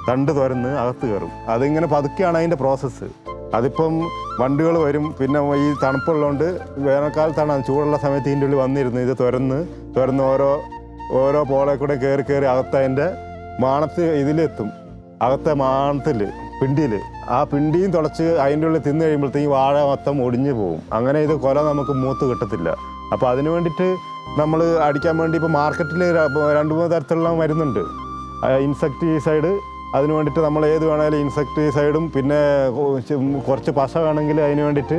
തണ്ട് തുരന്ന് അകത്ത് കയറും. അതിങ്ങനെ പതുക്കെയാണ് അതിൻ്റെ പ്രോസസ്സ്. അതിപ്പം വണ്ടുകൾ വരും. പിന്നെ ഈ തണുപ്പുള്ളതുകൊണ്ട് വേനൽക്കാലത്താണ് അത്, ചൂടുള്ള സമയത്ത് ഇതിൻ്റെ ഉള്ളിൽ വന്നിരുന്നു ഇത് തുരന്ന് ഓരോ പോളെ കൂടെ കയറി അകത്ത് അതിൻ്റെ മാണത്ത് ഇതിലെത്തും, അകത്തെ മാണത്തിൽ പിണ്ടിയിൽ. ആ പിണ്ടിയും തുളച്ച് അതിൻ്റെ ഉള്ളിൽ തിന്നു കഴിയുമ്പോഴത്തേക്കും വാഴ മൊത്തം ഒടിഞ്ഞു പോകും. അങ്ങനെ ഇത് കൊല നമുക്ക് മൂത്ത് കിട്ടത്തില്ല. അപ്പോൾ അതിന് വേണ്ടിയിട്ട് നമ്മൾ അടിക്കാൻ വേണ്ടി ഇപ്പോൾ മാർക്കറ്റിൽ 2-3 തരത്തിലുള്ള മരുന്നുണ്ട്. ഇൻസെക്ടിസൈഡ്, അതിന് വേണ്ടിയിട്ട് നമ്മൾ ഏത് വേണമെങ്കിലും ഇൻസെക്ടിസൈഡും പിന്നെ കുറച്ച് പശ വേണമെങ്കിൽ അതിന് വേണ്ടിയിട്ട്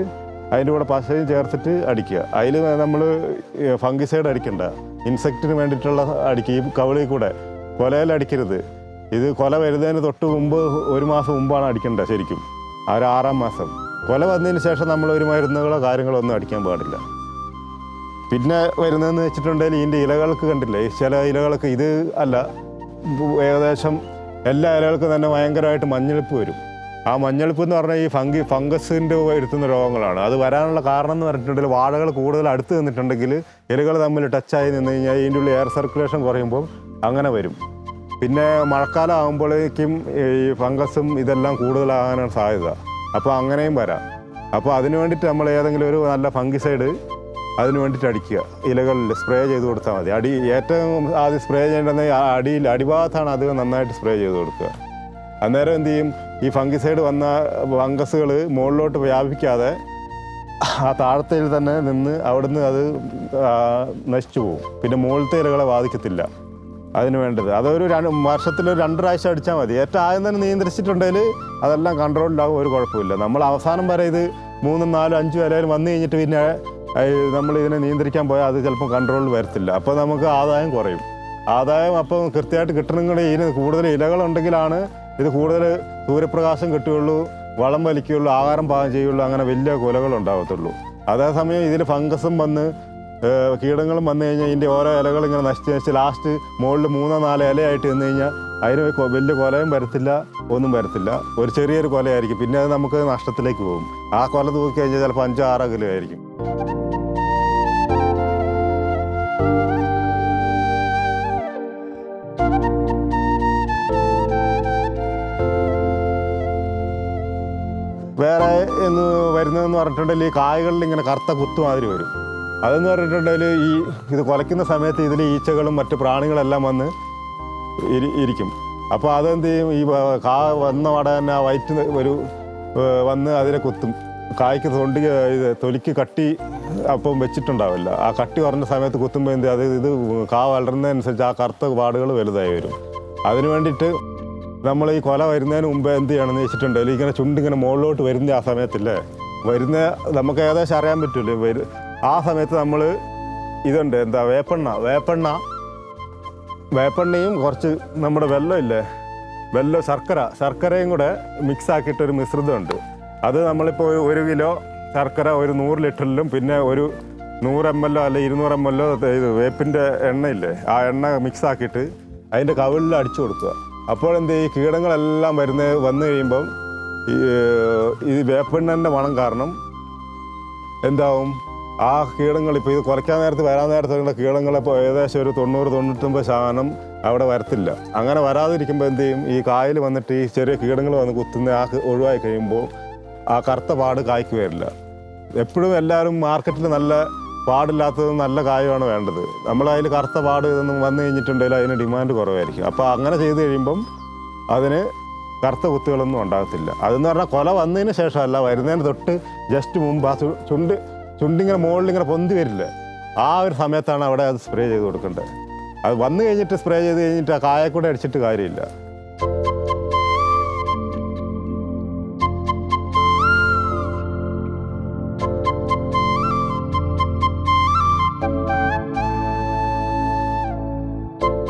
അതിൻ്റെ കൂടെ പശയും ചേർത്തിട്ട് അടിക്കുക. അതിൽ നമ്മൾ ഫംഗിസൈഡ് അടിക്കണ്ട, ഇൻസെക്റ്റിന് വേണ്ടിയിട്ടുള്ള അടിക്കുക. ഈ കവിളിൽ കൂടെ കൊലയിൽ അടിക്കരുത്. ഇത് കൊല വരുന്നതിന് തൊട്ട് മുമ്പ് 1 മാസം മുമ്പാണ് അടിക്കേണ്ടത് ശരിക്കും. ആ ഒരു 6-ാം മാസം കൊല വന്നതിന് ശേഷം നമ്മൾ ഒരു മരുന്നുകളോ കാര്യങ്ങളോ ഒന്നും അടിക്കാൻ പാടില്ല. പിന്നെ വരുന്നതെന്ന് വെച്ചിട്ടുണ്ടെങ്കിൽ ഇതിൻ്റെ ഇലകൾക്ക് കണ്ടില്ലേ, ചില ഇലകൾക്ക് ഇത് അല്ല, ഏകദേശം എല്ലാ ഇലകൾക്കും തന്നെ ഭയങ്കരമായിട്ട് മഞ്ഞളിപ്പ് വരും. ആ മഞ്ഞളിപ്പ് എന്ന് പറഞ്ഞാൽ ഈ ഫംഗസിൻ്റെ വരുത്തുന്ന രോഗങ്ങളാണ്. അത് വരാനുള്ള കാരണം എന്ന് പറഞ്ഞിട്ടുണ്ടെങ്കിൽ വാഴകൾ കൂടുതൽ അടുത്ത് നിന്നിട്ടുണ്ടെങ്കിൽ ഇലകൾ തമ്മിൽ ടച്ചായി നിന്ന് കഴിഞ്ഞാൽ ഇതിൻ്റെ ഉള്ളിൽ എയർ സർക്കുലേഷൻ കുറയുമ്പോൾ അങ്ങനെ വരും. പിന്നെ മഴക്കാലം ആകുമ്പോഴേക്കും ഈ ഫംഗസും ഇതെല്ലാം കൂടുതലാകാനാണ് സാധ്യത. അപ്പോൾ അങ്ങനെയും വരാം. അപ്പോൾ അതിന് വേണ്ടിയിട്ട് നമ്മൾ ഏതെങ്കിലും ഒരു നല്ല ഫംഗിസൈഡ് അതിന് വേണ്ടിയിട്ട് അടിക്കുക, ഇലകളിൽ സ്പ്രേ ചെയ്ത് കൊടുത്താൽ മതി. ഏറ്റവും ആദ്യം സ്പ്രേ ചെയ്യേണ്ടത് അടിഭാഗത്താണ് അധികം നന്നായിട്ട് സ്പ്രേ ചെയ്ത് കൊടുക്കുക. അന്നേരം എന്ത് ചെയ്യും, ഈ ഫംഗിസൈഡ് വന്ന ഫംഗസുകൾ മുകളിലോട്ട് വ്യാപിക്കാതെ ആ താഴത്തിൽ തന്നെ നിന്ന് അവിടുന്ന് അത് നശിച്ചു പോകും. പിന്നെ മുകളിലത്തെ ഇലകളെ ബാധിക്കത്തില്ല. അതിന് വേണ്ടത് അതൊരു വർഷത്തിൽ 2 പ്രാവശ്യം അടിച്ചാൽ മതി. ഏറ്റവും ആദ്യം തന്നെ നിയന്ത്രിച്ചിട്ടുണ്ടെങ്കിൽ അതെല്ലാം കൺട്രോളിലാകും, ഒരു കുഴപ്പമില്ല. നമ്മൾ അവസാനം വരെ ഇത് 3, 4, 5 ഇലയിൽ വന്നു കഴിഞ്ഞിട്ട് പിന്നെ നമ്മൾ ഇതിനെ നിയന്ത്രിക്കാൻ പോയാൽ അത് ചിലപ്പോൾ കൺട്രോളിൽ വരത്തില്ല. അപ്പോൾ നമുക്ക് ആദായം കുറയും. ആദായം അപ്പം കൃത്യമായിട്ട് കിട്ടണമെങ്കിൽ ഇതിന് കൂടുതൽ ഇലകളുണ്ടെങ്കിലാണ് ഇത് കൂടുതൽ സൂര്യപ്രകാശം കിട്ടുകയുള്ളൂ, വളം വലിക്കുകയുള്ളൂ, ആഹാരം പാകം ചെയ്യുള്ളൂ, അങ്ങനെ വലിയ കുലകൾ ഉണ്ടാകത്തുള്ളൂ. അതേസമയം ഇതിൽ ഫംഗസും വന്ന് കീടങ്ങളും വന്നു കഴിഞ്ഞാൽ ഇതിൻ്റെ ഓരോ ഇലകൾ ഇങ്ങനെ നശിച്ച് ലാസ്റ്റ് മുകളിൽ 3-4 ഇലയായിട്ട് വന്നു കഴിഞ്ഞാൽ അതിന് വലിയ കൊലയും വരത്തില്ല, ഒന്നും വരത്തില്ല. ഒരു ചെറിയൊരു കൊലയായിരിക്കും. പിന്നെ അത് നമുക്ക് നഷ്ടത്തിലേക്ക് പോകും. ആ കൊല തൂക്കി കഴിഞ്ഞാൽ ചിലപ്പോൾ 5-6 കിലോ ആയിരിക്കും. വേറെ എന്ന് വരുന്നതെന്ന് പറഞ്ഞിട്ടുണ്ടെങ്കിൽ ഈ കായകളിൽ ഇങ്ങനെ കറുത്ത കുത്തുമാതിരി വരും. അതെന്ന് പറഞ്ഞിട്ടുണ്ടെങ്കിൽ ഇത് കുലയ്ക്കുന്ന സമയത്ത് ഇതിൽ ഈച്ചകളും മറ്റ് പ്രാണികളെല്ലാം വന്ന് ഇരിക്കും. അപ്പോൾ അതെന്ത് ചെയ്യും, ഈ കാ വന്ന വട തന്നെ ആ വയറ്റ് വന്ന് അതിനെ കുത്തും. കായ്ക്ക് തൊലിക്ക് കട്ടി അപ്പം വെച്ചിട്ടുണ്ടാവില്ല. ആ കട്ടി കുറഞ്ഞ സമയത്ത് കുത്തുമ്പോൾ എന്ത് ഇത് കാ വളരുന്നതനുസരിച്ച് ആ കറുത്ത പാടുകൾ വലുതായി വരും. അതിന് വേണ്ടിയിട്ട് നമ്മൾ ഈ കൊല വരുന്നതിന് മുമ്പ് എന്ത് ചെയ്യണമെന്ന് വെച്ചിട്ടുണ്ടെങ്കിൽ ഇങ്ങനെ ചുണ്ടിങ്ങനെ മുകളിലോട്ട് വരുന്ന ആ സമയത്തില്ലേ നമുക്ക് ഏകദേശം അറിയാൻ പറ്റില്ലേ, ആ സമയത്ത് നമ്മൾ ഇതുണ്ട് എന്താ വേപ്പെണ്ണയും കുറച്ച് നമ്മുടെ വെല്ലം ശർക്കരയും കൂടെ മിക്സ് ആക്കിയിട്ടൊരു മിശ്രിതമുണ്ട്. അത് നമ്മളിപ്പോൾ 1 കിലോ ശർക്കര ഒരു 100 ലിറ്ററിലും പിന്നെ ഒരു 100 ml അല്ലെ 200 ml ഇത് വേപ്പിൻ്റെ എണ്ണയില്ലേ, ആ എണ്ണ മിക്സ് ആക്കിയിട്ട് അതിൻ്റെ കവിളിൽ അടിച്ചു കൊടുക്കുക. അപ്പോൾ എന്ത് ഈ കീടങ്ങളെല്ലാം വന്നു കഴിയുമ്പം ഈ വേപ്പെണ്ണൻ്റെ മണം കാരണം എന്താവും, ആ കീടങ്ങൾ ഇപ്പോൾ ഇത് കുറയ്ക്കാൻ നേരത്ത് വരാൻ നേരത്തുള്ള കീടങ്ങളിപ്പോൾ ഏകദേശം ഒരു 90-99% അവിടെ വരത്തില്ല. അങ്ങനെ വരാതിരിക്കുമ്പോൾ എന്ത് ചെയ്യും, ഈ കായൽ വന്നിട്ട് ഈ ചെറിയ കീടങ്ങൾ വന്ന് കുത്തുന്ന ഒഴിവായി കഴിയുമ്പോൾ ആ കറുത്ത പാട് കായ്ക്ക് വരില്ല. എപ്പോഴും എല്ലാവരും മാർക്കറ്റിൽ നല്ല പാടില്ലാത്തത് നല്ല കായമാണ് വേണ്ടത്. നമ്മളതിൽ കറുത്ത പാട് ഇതൊന്നും വന്നു കഴിഞ്ഞിട്ടുണ്ടെങ്കിൽ അതിന് ഡിമാൻഡ് കുറവായിരിക്കും. അപ്പോൾ അങ്ങനെ ചെയ്ത് കഴിയുമ്പം അതിന് കറുത്ത കുത്തുകളൊന്നും ഉണ്ടാകത്തില്ല. അതെന്ന് പറഞ്ഞാൽ കൊല വന്നതിന് ശേഷമല്ല, വരുന്നതിന് തൊട്ട് ജസ്റ്റ് മുമ്പ് ആ ചുണ്ടിങ്ങനെ മുകളിലിങ്ങനെ പൊന്തി വരില്ല, ആ ഒരു സമയത്താണ് അവിടെ അത് സ്പ്രേ ചെയ്ത് കൊടുക്കേണ്ടത്. അത് വന്നു കഴിഞ്ഞിട്ട് സ്പ്രേ ചെയ്ത് കഴിഞ്ഞിട്ട് ആ കായക്കൂടെ അടിച്ചിട്ട് കാര്യമില്ല.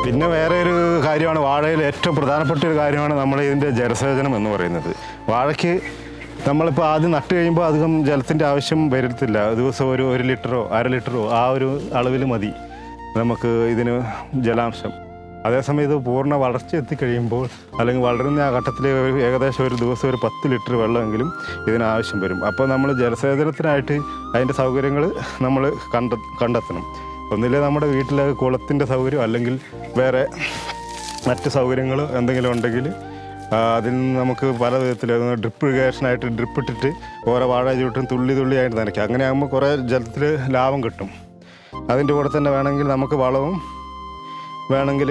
പിന്നെ വേറെ ഒരു കാര്യമാണ്, വാഴയിൽ ഏറ്റവും പ്രധാനപ്പെട്ട ഒരു കാര്യമാണ് നമ്മൾ ഇതിൻ്റെ ജലസേചനം എന്ന് പറയുന്നത്. വാഴയ്ക്ക് നമ്മളിപ്പോൾ ആദ്യം നട്ട് കഴിയുമ്പോൾ അധികം ജലത്തിൻ്റെ ആവശ്യം വരത്തില്ല. ദിവസം ഒരു 1 ലിറ്ററോ 1/2 ലിറ്ററോ ആ ഒരു അളവിൽ മതി നമുക്ക് ഇതിന് ജലാംശം. അതേസമയം ഇത് പൂർണ്ണ വളർച്ച എത്തിക്കഴിയുമ്പോൾ അല്ലെങ്കിൽ വളരുന്ന ആ ഘട്ടത്തിൽ ഏകദേശം ഒരു ദിവസം ഒരു 10 ലിറ്റർ വെള്ളമെങ്കിലും ഇതിനാവശ്യം വരും. അപ്പോൾ നമ്മൾ ജലസേചനത്തിനായിട്ട് അതിൻ്റെ സൗകര്യങ്ങൾ നമ്മൾ കണ്ടെത്തണം. ഒന്നില്ലേ നമ്മുടെ വീട്ടിലെ കുളത്തിൻ്റെ സൗകര്യം അല്ലെങ്കിൽ വേറെ മറ്റ് സൗകര്യങ്ങൾ എന്തെങ്കിലും ഉണ്ടെങ്കിൽ അതിൽ നിന്ന് നമുക്ക് പല വിധത്തിൽ ഡ്രിപ്പ് ഇറിഗേഷനായിട്ട് ഡ്രിപ്പ് ഇട്ടിട്ട് ഓരോ വാഴ ചുട്ടും തുള്ളിയായിട്ട് നനയ്ക്കുക. അങ്ങനെ ആകുമ്പോൾ കുറേ ജലത്തിൽ ലാഭം കിട്ടും. അതിൻ്റെ കൂടെ തന്നെ വേണമെങ്കിൽ നമുക്ക് വളവും വേണമെങ്കിൽ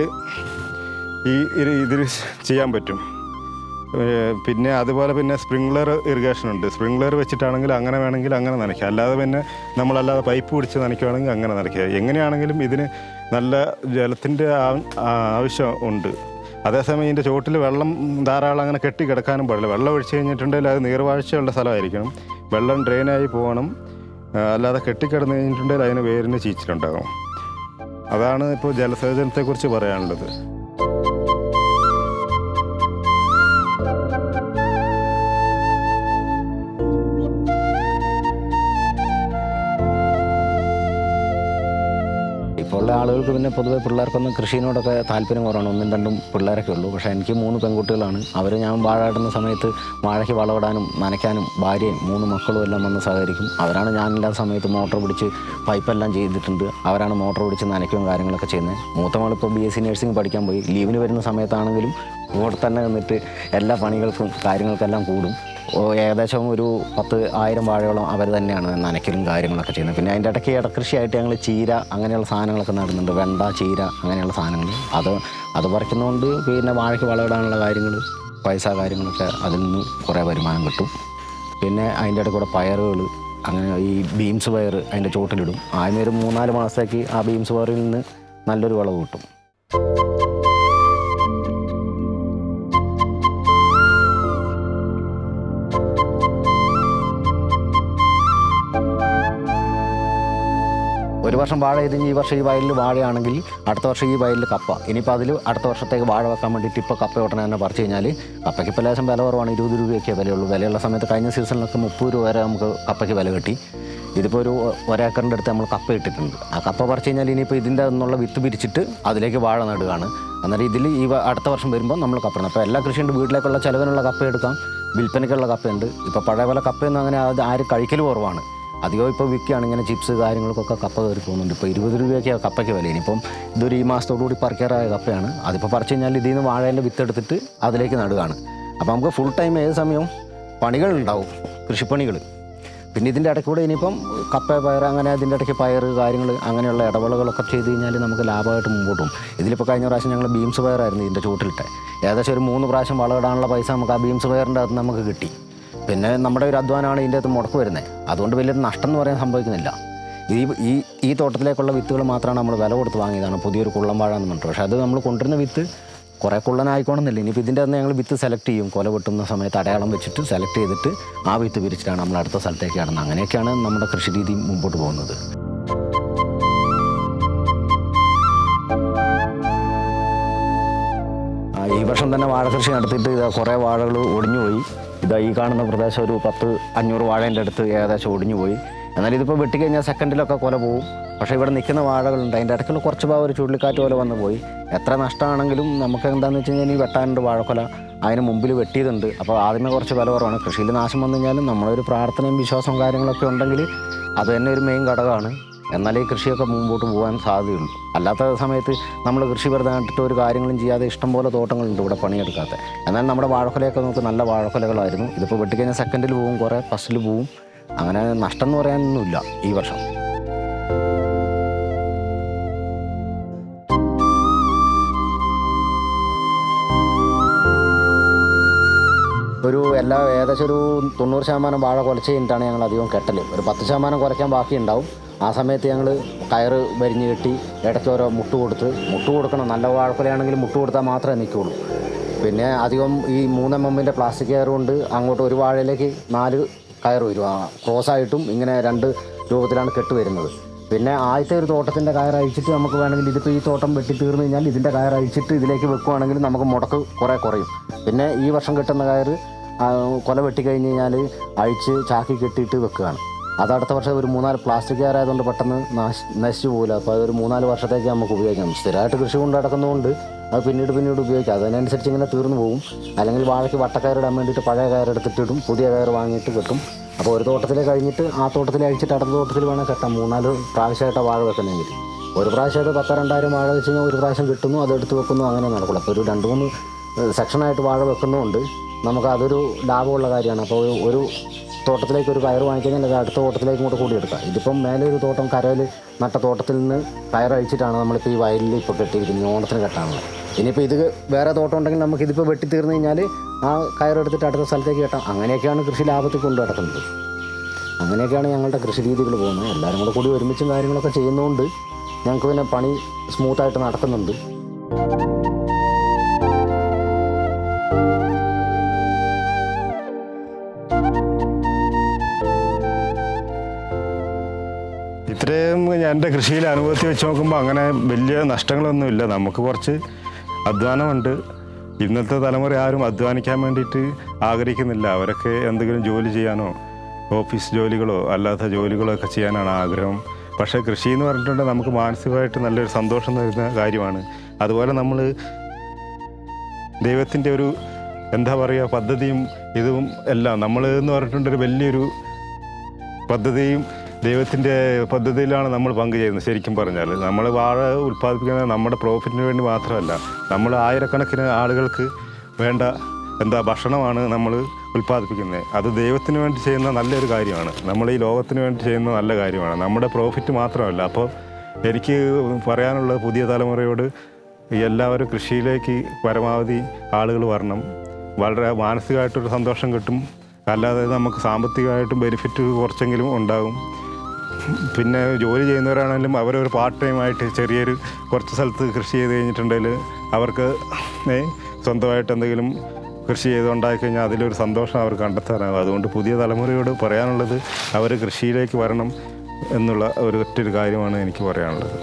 ഇതിൽ ചെയ്യാൻ പറ്റും. പിന്നെ അതുപോലെ പിന്നെ സ്പ്രിംഗ്ലർ ഇറിഗേഷൻ ഉണ്ട്. സ്പ്രിംഗ്ലർ വെച്ചിട്ടാണെങ്കിൽ അങ്ങനെ വേണമെങ്കിൽ അങ്ങനെ നനയ്ക്കുക. അല്ലാതെ പിന്നെ നമ്മളല്ലാതെ പൈപ്പ് പിടിച്ച് നനയ്ക്കുകയാണെങ്കിൽ അങ്ങനെ നനയ്ക്കുക. എങ്ങനെയാണെങ്കിലും ഇതിന് നല്ല ജലത്തിൻ്റെ ആവശ്യം ഉണ്ട്. അതേസമയം ഇതിൻ്റെ ചുവട്ടിൽ വെള്ളം ധാരാളം അങ്ങനെ കെട്ടി കിടക്കാനും പാടില്ല. വെള്ളം ഒഴിച്ച് കഴിഞ്ഞിട്ടുണ്ടെങ്കിൽ അത് നീർവാഴ്ചയുള്ള സ്ഥലമായിരിക്കണം. വെള്ളം ഡ്രെയിനായി പോകണം. അല്ലാതെ കെട്ടിക്കിടന്ന് കഴിഞ്ഞിട്ടുണ്ടെങ്കിൽ അതിന് വേരിന് ചീച്ചിലുണ്ടാകും. അതാണ് ഇപ്പോൾ ജലസേചനത്തെക്കുറിച്ച് പറയാനുള്ളത്. ഇപ്പോൾ ഉള്ള ആളുകൾക്ക് പിന്നെ പൊതുവെ പിള്ളേർക്കൊന്നും കൃഷിയോടൊക്കെ താല്പര്യം കുറവാണ്. 1-2 പിള്ളേരൊക്കെ ഉള്ളൂ. പക്ഷേ എനിക്ക് 3 പെൺകുട്ടികളാണ്. ഞാൻ വാഴ ഇടുന്ന സമയത്ത് വാഴയ്ക്ക് വളമിടാനും നനയ്ക്കാനും ഭാര്യയും 3 മക്കളും എല്ലാം വന്ന് സഹകരിക്കും. അവരാണ് ഞാനില്ലാത്ത സമയത്ത് മോട്ടോർ പിടിച്ച് പൈപ്പെല്ലാം ചെയ്തിട്ടുണ്ട്. അവരാണ് മോട്ടോർ പിടിച്ച് നനയ്ക്കുകയും കാര്യങ്ങളൊക്കെ ചെയ്യുന്നത്. മൂത്ത മകളിപ്പോൾ BSc നഴ്സിംഗ് പഠിക്കാൻ പോയി. ലീവിന് വരുന്ന സമയത്താണെങ്കിലും കൂടെ തന്നെ നിന്നിട്ട് എല്ലാ പണികൾക്കും കാര്യങ്ങൾക്കെല്ലാം കൂടും. ഏകദേശം ഒരു 10,000 വാഴയോളം അവർ തന്നെയാണ് നനയ്ക്കലും കാര്യങ്ങളൊക്കെ ചെയ്യുന്നത്. പിന്നെ അതിൻ്റെ ഇടയ്ക്ക് ഇടക്കൃഷിയായിട്ട് ഞങ്ങൾ ചീര അങ്ങനെയുള്ള സാധനങ്ങളൊക്കെ നടുന്നുണ്ട്. വെണ്ട, ചീര അങ്ങനെയുള്ള സാധനങ്ങൾ. അത് പറിക്കുന്നതുകൊണ്ട് പിന്നെ വാഴയ്ക്ക് വളമിടാനുള്ള കാര്യങ്ങൾ, പൈസ കാര്യങ്ങളൊക്കെ അതിൽ നിന്ന് കുറേ വരുമാനം കിട്ടും. പിന്നെ അതിൻ്റെ ഇടയ്ക്ക് കൂടെ പയറുകൾ, അങ്ങനെ ഈ ബീൻസ് പയർ അതിൻ്റെ ചോട്ടിലിടും. ആദ്യം ഒരു 3-4 മാസത്തേക്ക് ആ ബീൻസ് പയറിൽ നിന്ന് നല്ലൊരു വിളവ് കിട്ടും. ഒരു വർഷം വാഴ ചെയ്തെങ്കിൽ ഈ വർഷം ഈ വയലിൽ വാഴയാണെങ്കിൽ അടുത്ത വർഷം ഈ വയലിൽ കപ്പ. ഇനിയിപ്പോൾ അതിൽ അടുത്ത വർഷത്തേക്ക് വാഴ വെക്കാൻ വേണ്ടിയിട്ട് ഇപ്പോൾ കപ്പ ഉടനെ തന്നെ പറിച്ച് കഴിഞ്ഞാൽ കപ്പയ്ക്ക് ഇപ്പോൾ ലേശം വില കുറവാണ്. 20 രൂപയൊക്കെ വിലയുള്ളൂ. വിലയുള്ള സമയത്ത് കഴിഞ്ഞ സീസണിലൊക്കെ 30 രൂപ വരെ നമുക്ക് കപ്പയ്ക്ക് വില കിട്ടി. ഇതിപ്പോൾ ഒരു ഒരേക്കറിൻ്റെ അടുത്ത് നമ്മൾ കപ്പ ഇട്ടിട്ടുണ്ട്. ആ കപ്പ പറിച്ച് കഴിഞ്ഞാൽ ഇനിയിപ്പോൾ ഇതിൻ്റെ നിന്നുള്ള വിത്ത് പിരിച്ചിട്ട് അതിലേക്ക് വാഴ നടുകയാണ്. അന്നേരം ഇതിൽ അടുത്ത വർഷം വരുമ്പോൾ നമ്മൾ കപ്പ ഇടണം. അപ്പോൾ എല്ലാ കൃഷിയുണ്ട്. വീട്ടിലേക്കുള്ള ചിലവിനുള്ള കപ്പ എടുക്കാം, വിൽപ്പനയ്ക്കുള്ള കപ്പയുണ്ട്. ഇപ്പോൾ പഴയ പോലെ കപ്പയൊന്നും അങ്ങനെ ആരും കഴിക്കൽ കുറവാണ്. അധികം ഇപ്പോൾ വിൽക്കുകയാണ്. ഇങ്ങനെ ചിപ്സ് കാര്യങ്ങൾക്കൊക്കെ കപ്പ കയറി പോകുന്നുണ്ട്. ഇപ്പോൾ 20 രൂപയൊക്കെയാണ് കപ്പയ്ക്ക് വില. ഇനിയിപ്പം ഇതൊരു ഈ മാസത്തോടുകൂടി പറിക്കാറായ കപ്പയാണ്. അതിപ്പോൾ പറിച്ച് കഴിഞ്ഞാൽ ഇതിൽ നിന്ന് വാഴേൻ്റെ വിത്തെടുത്തിട്ട് അതിലേക്ക് നടുകയാണ്. അപ്പോൾ നമുക്ക് ഫുൾ ടൈം ഏത് സമയവും പണികളുണ്ടാവും, കൃഷിപ്പണികൾ. പിന്നെ ഇതിൻ്റെ ഇടയ്ക്കൂടെ ഇനിയിപ്പം കപ്പ, പയർ, അങ്ങനെ അതിൻ്റെ ഇടയ്ക്ക് പയർ കാര്യങ്ങൾ അങ്ങനെയുള്ള ഇടവേളകളൊക്കെ ചെയ്ത് കഴിഞ്ഞാൽ നമുക്ക് ലാഭമായിട്ട് മുമ്പോട്ട് പോകും. ഇതിലിപ്പോൾ കഴിഞ്ഞ പ്രാവശ്യം ഞങ്ങൾ ബീൻസ് പയറായിരുന്നു ഇതിൻ്റെ ചൂട്ടിലിട്ടെ. ഏകദേശം ഒരു 3 പ്രാവശ്യം വളമിടാനുള്ള പൈസ നമുക്ക് ആ ബീൻസ് പയറിൻ്റെ അകത്ത് നമുക്ക് കിട്ടി. പിന്നെ നമ്മുടെ ഒരു അധ്വാനമാണ് ഇതിൻ്റെ അകത്ത് മുടക്ക് വരുന്നത്. അതുകൊണ്ട് വലിയൊരു നഷ്ടം എന്ന് പറയാൻ സംഭവിക്കുന്നില്ല. ഈ തോട്ടത്തിലേക്കുള്ള വിത്തുകൾ മാത്രമാണ് നമ്മൾ വില കൊടുത്ത് വാങ്ങിയതാണ്. പുതിയൊരു കുള്ളം വാഴ എന്ന് പറഞ്ഞിട്ട്. പക്ഷേ അത് നമ്മൾ കൊണ്ടുവരുന്ന വിത്ത് കുറേ കുള്ളനായിക്കോണമെന്നില്ല. ഇനിയിപ്പോൾ ഇതിൻ്റെ അകത്ത് ഞങ്ങൾ വിത്ത് സെലക്ട് ചെയ്യും. കൊല വെട്ടുന്ന സമയത്ത് അടയാളം വെച്ചിട്ട് സെലക്ട് ചെയ്തിട്ട് ആ വിത്ത് പിരിച്ചിട്ടാണ് നമ്മൾ അടുത്ത സ്ഥലത്തേക്ക് കടന്നത്. അങ്ങനെയൊക്കെയാണ് നമ്മുടെ കൃഷി രീതി മുമ്പോട്ട് പോകുന്നത്. ഈ വർഷം തന്നെ വാഴ കൃഷി നടത്തിയിട്ട് കുറേ വാഴകൾ ഒടിഞ്ഞുപോയി. ഈ കാണുന്ന പ്രദേശം ഒരു 10-500 വാഴേൻ്റെ അടുത്ത് ഏകദേശം ഒടിഞ്ഞുപോയി. എന്നാൽ ഇതിപ്പോൾ വെട്ടിക്കഴിഞ്ഞാൽ സെക്കൻഡിലൊക്കെ കുല പോവും. പക്ഷേ ഇവിടെ നിൽക്കുന്ന വാഴകളുണ്ട്, അതിൻ്റെ ഇടയ്ക്കുള്ള കുറച്ച് ഭാഗം ഒരു ചുഴലിക്കാറ്റ് പോലെ വന്നു പോയി. എത്ര നഷ്ടമാണെങ്കിലും നമുക്ക് എന്താണെന്ന് വെച്ച് കഴിഞ്ഞാൽ ഈ വെട്ടാനുണ്ട് വാഴക്കൊല, അതിന് മുമ്പിൽ വെട്ടിയതുണ്ട്. അപ്പോൾ ആദ്യമേ കുറച്ച് വില കുറവാണ്. കൃഷിയിൽ നാശം വന്നു കഴിഞ്ഞാലും നമ്മളൊരു പ്രാർത്ഥനയും വിശ്വാസവും കാര്യങ്ങളൊക്കെ ഉണ്ടെങ്കിൽ അത് തന്നെ ഒരു മെയിൻ ഘടകമാണ്. എന്നാലേ ഈ കൃഷിയൊക്കെ മുമ്പോട്ട് പോകാൻ സാധ്യതയുള്ളൂ. അല്ലാത്ത സമയത്ത് നമ്മൾ കൃഷി വെറുതെ നട്ടിട്ട് ഒരു കാര്യങ്ങളും ചെയ്യാതെ ഇഷ്ടംപോലെ തോട്ടങ്ങളുണ്ട് ഇവിടെ പണിയെടുക്കാത്ത. എന്നാൽ നമ്മുടെ വാഴക്കൊലയൊക്കെ നമുക്ക് നല്ല വാഴക്കൊലകളായിരുന്നു. ഇതിപ്പോൾ വെട്ടിക്കഴിഞ്ഞാൽ സെക്കൻഡിൽ പോവും, കുറേ ഫസ്റ്റിൽ പോവും. അങ്ങനെ നഷ്ടം എന്ന് പറയാനൊന്നുമില്ല ഈ വർഷം. ഏകദേശം ഒരു 90% വാഴ കുലച്ച് കഴിഞ്ഞിട്ടാണ് ഞങ്ങൾ അധികം കെട്ടൽ. ഒരു 10% കുലയ്ക്കാൻ ബാക്കിയുണ്ടാവും. ആ സമയത്ത് ഞങ്ങൾ കയറ് വരിഞ്ഞ് കെട്ടി ഇടയ്ക്ക് ഓരോ മുട്ട് കൊടുക്കണം. നല്ല വാഴക്കൊലയാണെങ്കിൽ മുട്ട് കൊടുത്താൽ മാത്രമേ നിൽക്കുകയുള്ളൂ. പിന്നെ അധികം ഈ 3 mm പ്ലാസ്റ്റിക് കയർ കൊണ്ട് അങ്ങോട്ട് ഒരു വാഴയിലേക്ക് 4 കയർ വരും. ക്രോസായിട്ടും ഇങ്ങനെ 2 രൂപത്തിലാണ് കെട്ട് വരുന്നത്. പിന്നെ ആദ്യത്തെ ഒരു തോട്ടത്തിൻ്റെ കയർ അഴിച്ചിട്ട് നമുക്ക് വേണമെങ്കിൽ ഇതിപ്പോൾ ഈ തോട്ടം വെട്ടി തീർന്നു കഴിഞ്ഞാൽ ഇതിൻ്റെ കയർ അഴിച്ചിട്ട് ഇതിലേക്ക് വെക്കുകയാണെങ്കിൽ നമുക്ക് മുടക്ക് കുറേ കുറയും. പിന്നെ ഈ വർഷം കിട്ടുന്ന കയർ കൊല വെട്ടിക്കഴിഞ്ഞ് കഴിഞ്ഞാൽ അഴിച്ച് ചാക്കി കെട്ടിയിട്ട് വെക്കുകയാണ്. അത് അടുത്ത വർഷം ഒരു 3-4 പ്ലാസ്റ്റിക് കയറായതുകൊണ്ട് പെട്ടെന്ന് നശിച്ചു പോകില്ല. അപ്പോൾ അതൊരു 3-4 വർഷത്തേക്ക് നമുക്ക് ഉപയോഗിക്കാം. സ്ഥിരമായിട്ട് കൃഷി കൊണ്ട് നടക്കുന്നതുകൊണ്ട് അത് പിന്നീട് ഉപയോഗിക്കാം. അതിനനുസരിച്ച് ഇങ്ങനെ തീർന്നു പോകും. അല്ലെങ്കിൽ വാഴയ്ക്ക് വട്ടക്കയറിടാൻ വേണ്ടിയിട്ട് പഴയ കയറെടുത്തിട്ടിടും, പുതിയ കയർ വാങ്ങിയിട്ട് കെട്ടും. അപ്പോൾ ഒരു തോട്ടത്തിൽ കഴിഞ്ഞിട്ട് ആ തോട്ടത്തിൽ അഴിച്ചിട്ട് അടുത്ത തോട്ടത്തിൽ വേണം കെട്ടാം. 3-4 പ്രാവശ്യമായിട്ടാണ് വാഴ വെക്കണമെങ്കിൽ. ഒരു പ്രാവശ്യമായിട്ട് 10-2000 വാഴ വെച്ച് കഴിഞ്ഞാൽ ഒരു പ്രാവശ്യം കിട്ടുന്നു, അതെടുത്ത് വെക്കുന്നു, അങ്ങനെ നടക്കുള്ളൂ. അപ്പോൾ ഒരു 2-3 സെക്ഷനായിട്ട് വാഴ വെക്കുന്നതുകൊണ്ട് നമുക്ക് അതൊരു ലാഭമുള്ള കാര്യമാണ്. അപ്പോൾ ഒരു തോട്ടത്തിലേക്ക് ഒരു കയർ വാങ്ങിക്കഴിഞ്ഞാൽ അത് അടുത്ത തോട്ടത്തിലേക്ക് കൂടെ കൂടിയെടുക്കാം. ഇതിപ്പം മേലെ ഒരു തോട്ടം കരയിൽ നട്ട തോട്ടത്തിൽ നിന്ന് കയർ അഴിച്ചിട്ടാണ് നമ്മളിപ്പോൾ ഈ വയലിൽ ഇപ്പോൾ കെട്ടിയിരിക്കുന്നത്. ഓണത്തിന് കെട്ടാനുള്ളത്. ഇനിയിപ്പോൾ ഇത് വേറെ തോട്ടം ഉണ്ടെങ്കിൽ നമുക്കിതിപ്പോൾ വെട്ടി തീർന്നു കഴിഞ്ഞാൽ ആ കയറെടുത്തിട്ട് അടുത്ത സ്ഥലത്തേക്ക് കെട്ടാം. അങ്ങനെയൊക്കെയാണ് കൃഷി ലാഭത്തിൽ കൊണ്ടു നടക്കുന്നത്. അങ്ങനെയൊക്കെയാണ് ഞങ്ങളുടെ കൃഷി രീതികൾ പോകുന്നത്. എല്ലാവരും കൂടി ഒരുമിച്ചും കാര്യങ്ങളൊക്കെ ചെയ്യുന്നതുകൊണ്ട് ഞങ്ങൾക്ക് പിന്നെ പണി സ്മൂത്തായിട്ട് നടക്കുന്നുണ്ട്. ഇത്രയും എൻ്റെ കൃഷിയിലെ അനുഭവത്തിൽ വെച്ച് നോക്കുമ്പോൾ അങ്ങനെ വലിയ നഷ്ടങ്ങളൊന്നുമില്ല. നമുക്ക് കുറച്ച് അധ്വാനമുണ്ട്. ഇന്നത്തെ തലമുറ ആരും അധ്വാനിക്കാൻ വേണ്ടിയിട്ട് ആഗ്രഹിക്കുന്നില്ല. അവരൊക്കെ എന്തെങ്കിലും ജോലി ചെയ്യാനോ ഓഫീസ് ജോലികളോ അല്ലാത്ത ജോലികളോ ഒക്കെ ചെയ്യാനാണ് ആഗ്രഹം. പക്ഷേ കൃഷി എന്ന് പറഞ്ഞിട്ടുണ്ടെങ്കിൽ നമുക്ക് മാനസികമായിട്ട് നല്ലൊരു സന്തോഷം തരുന്ന കാര്യമാണ്. അതുപോലെ നമ്മൾ ദൈവത്തിൻ്റെ ഒരു എന്താ പറയുക പദ്ധതിയും ഇതും എല്ലാം നമ്മൾ എന്ന് പറഞ്ഞിട്ടുണ്ടൊരു വലിയൊരു പദ്ധതിയും ദൈവത്തിൻ്റെ പദ്ധതിയിലാണ് നമ്മൾ പങ്കുചേരുന്നത്. ശരിക്കും പറഞ്ഞാൽ നമ്മൾ വാഴ ഉൽപ്പാദിപ്പിക്കുന്നത് നമ്മുടെ പ്രോഫിറ്റിന് വേണ്ടി മാത്രമല്ല, നമ്മൾ ആയിരക്കണക്കിന് ആളുകൾക്ക് വേണ്ട ഭക്ഷണമാണ് നമ്മൾ ഉൽപ്പാദിപ്പിക്കുന്നത്. അത് ദൈവത്തിന് വേണ്ടി ചെയ്യുന്ന നല്ലൊരു കാര്യമാണ്. നമ്മൾ ഈ ലോകത്തിന് വേണ്ടി ചെയ്യുന്ന നല്ല കാര്യമാണ്, നമ്മുടെ പ്രോഫിറ്റ് മാത്രമല്ല. അപ്പോൾ എനിക്ക് പറയാനുള്ളത് പുതിയ തലമുറയോട് എല്ലാവരും കൃഷിയിലേക്ക് പരമാവധി ആളുകൾ വരണം. വളരെ മാനസികമായിട്ടൊരു സന്തോഷം കിട്ടും. അല്ലാതെ നമുക്ക് സാമ്പത്തികമായിട്ടും ബെനിഫിറ്റ് കുറച്ചെങ്കിലും ഉണ്ടാകും. പിന്നെ ജോലി ചെയ്യുന്നവരാണെങ്കിലും അവരൊരു പാർട്ട് ടൈമായിട്ട് ചെറിയൊരു കുറച്ച് സ്ഥലത്ത് കൃഷി ചെയ്ത് കഴിഞ്ഞിട്ടുണ്ടെങ്കിൽ അവർക്ക് സ്വന്തമായിട്ട് എന്തെങ്കിലും കൃഷി ചെയ്തുണ്ടാക്കി കഴിഞ്ഞാൽ അതിലൊരു സന്തോഷം അവർ കണ്ടെത്താനാകും. അതുകൊണ്ട് പുതിയ തലമുറയോട് പറയാനുള്ളത് അവർ കൃഷിയിലേക്ക് വരണം എന്നുള്ള ഒറ്റൊരു കാര്യമാണ് എനിക്ക് പറയാനുള്ളത്.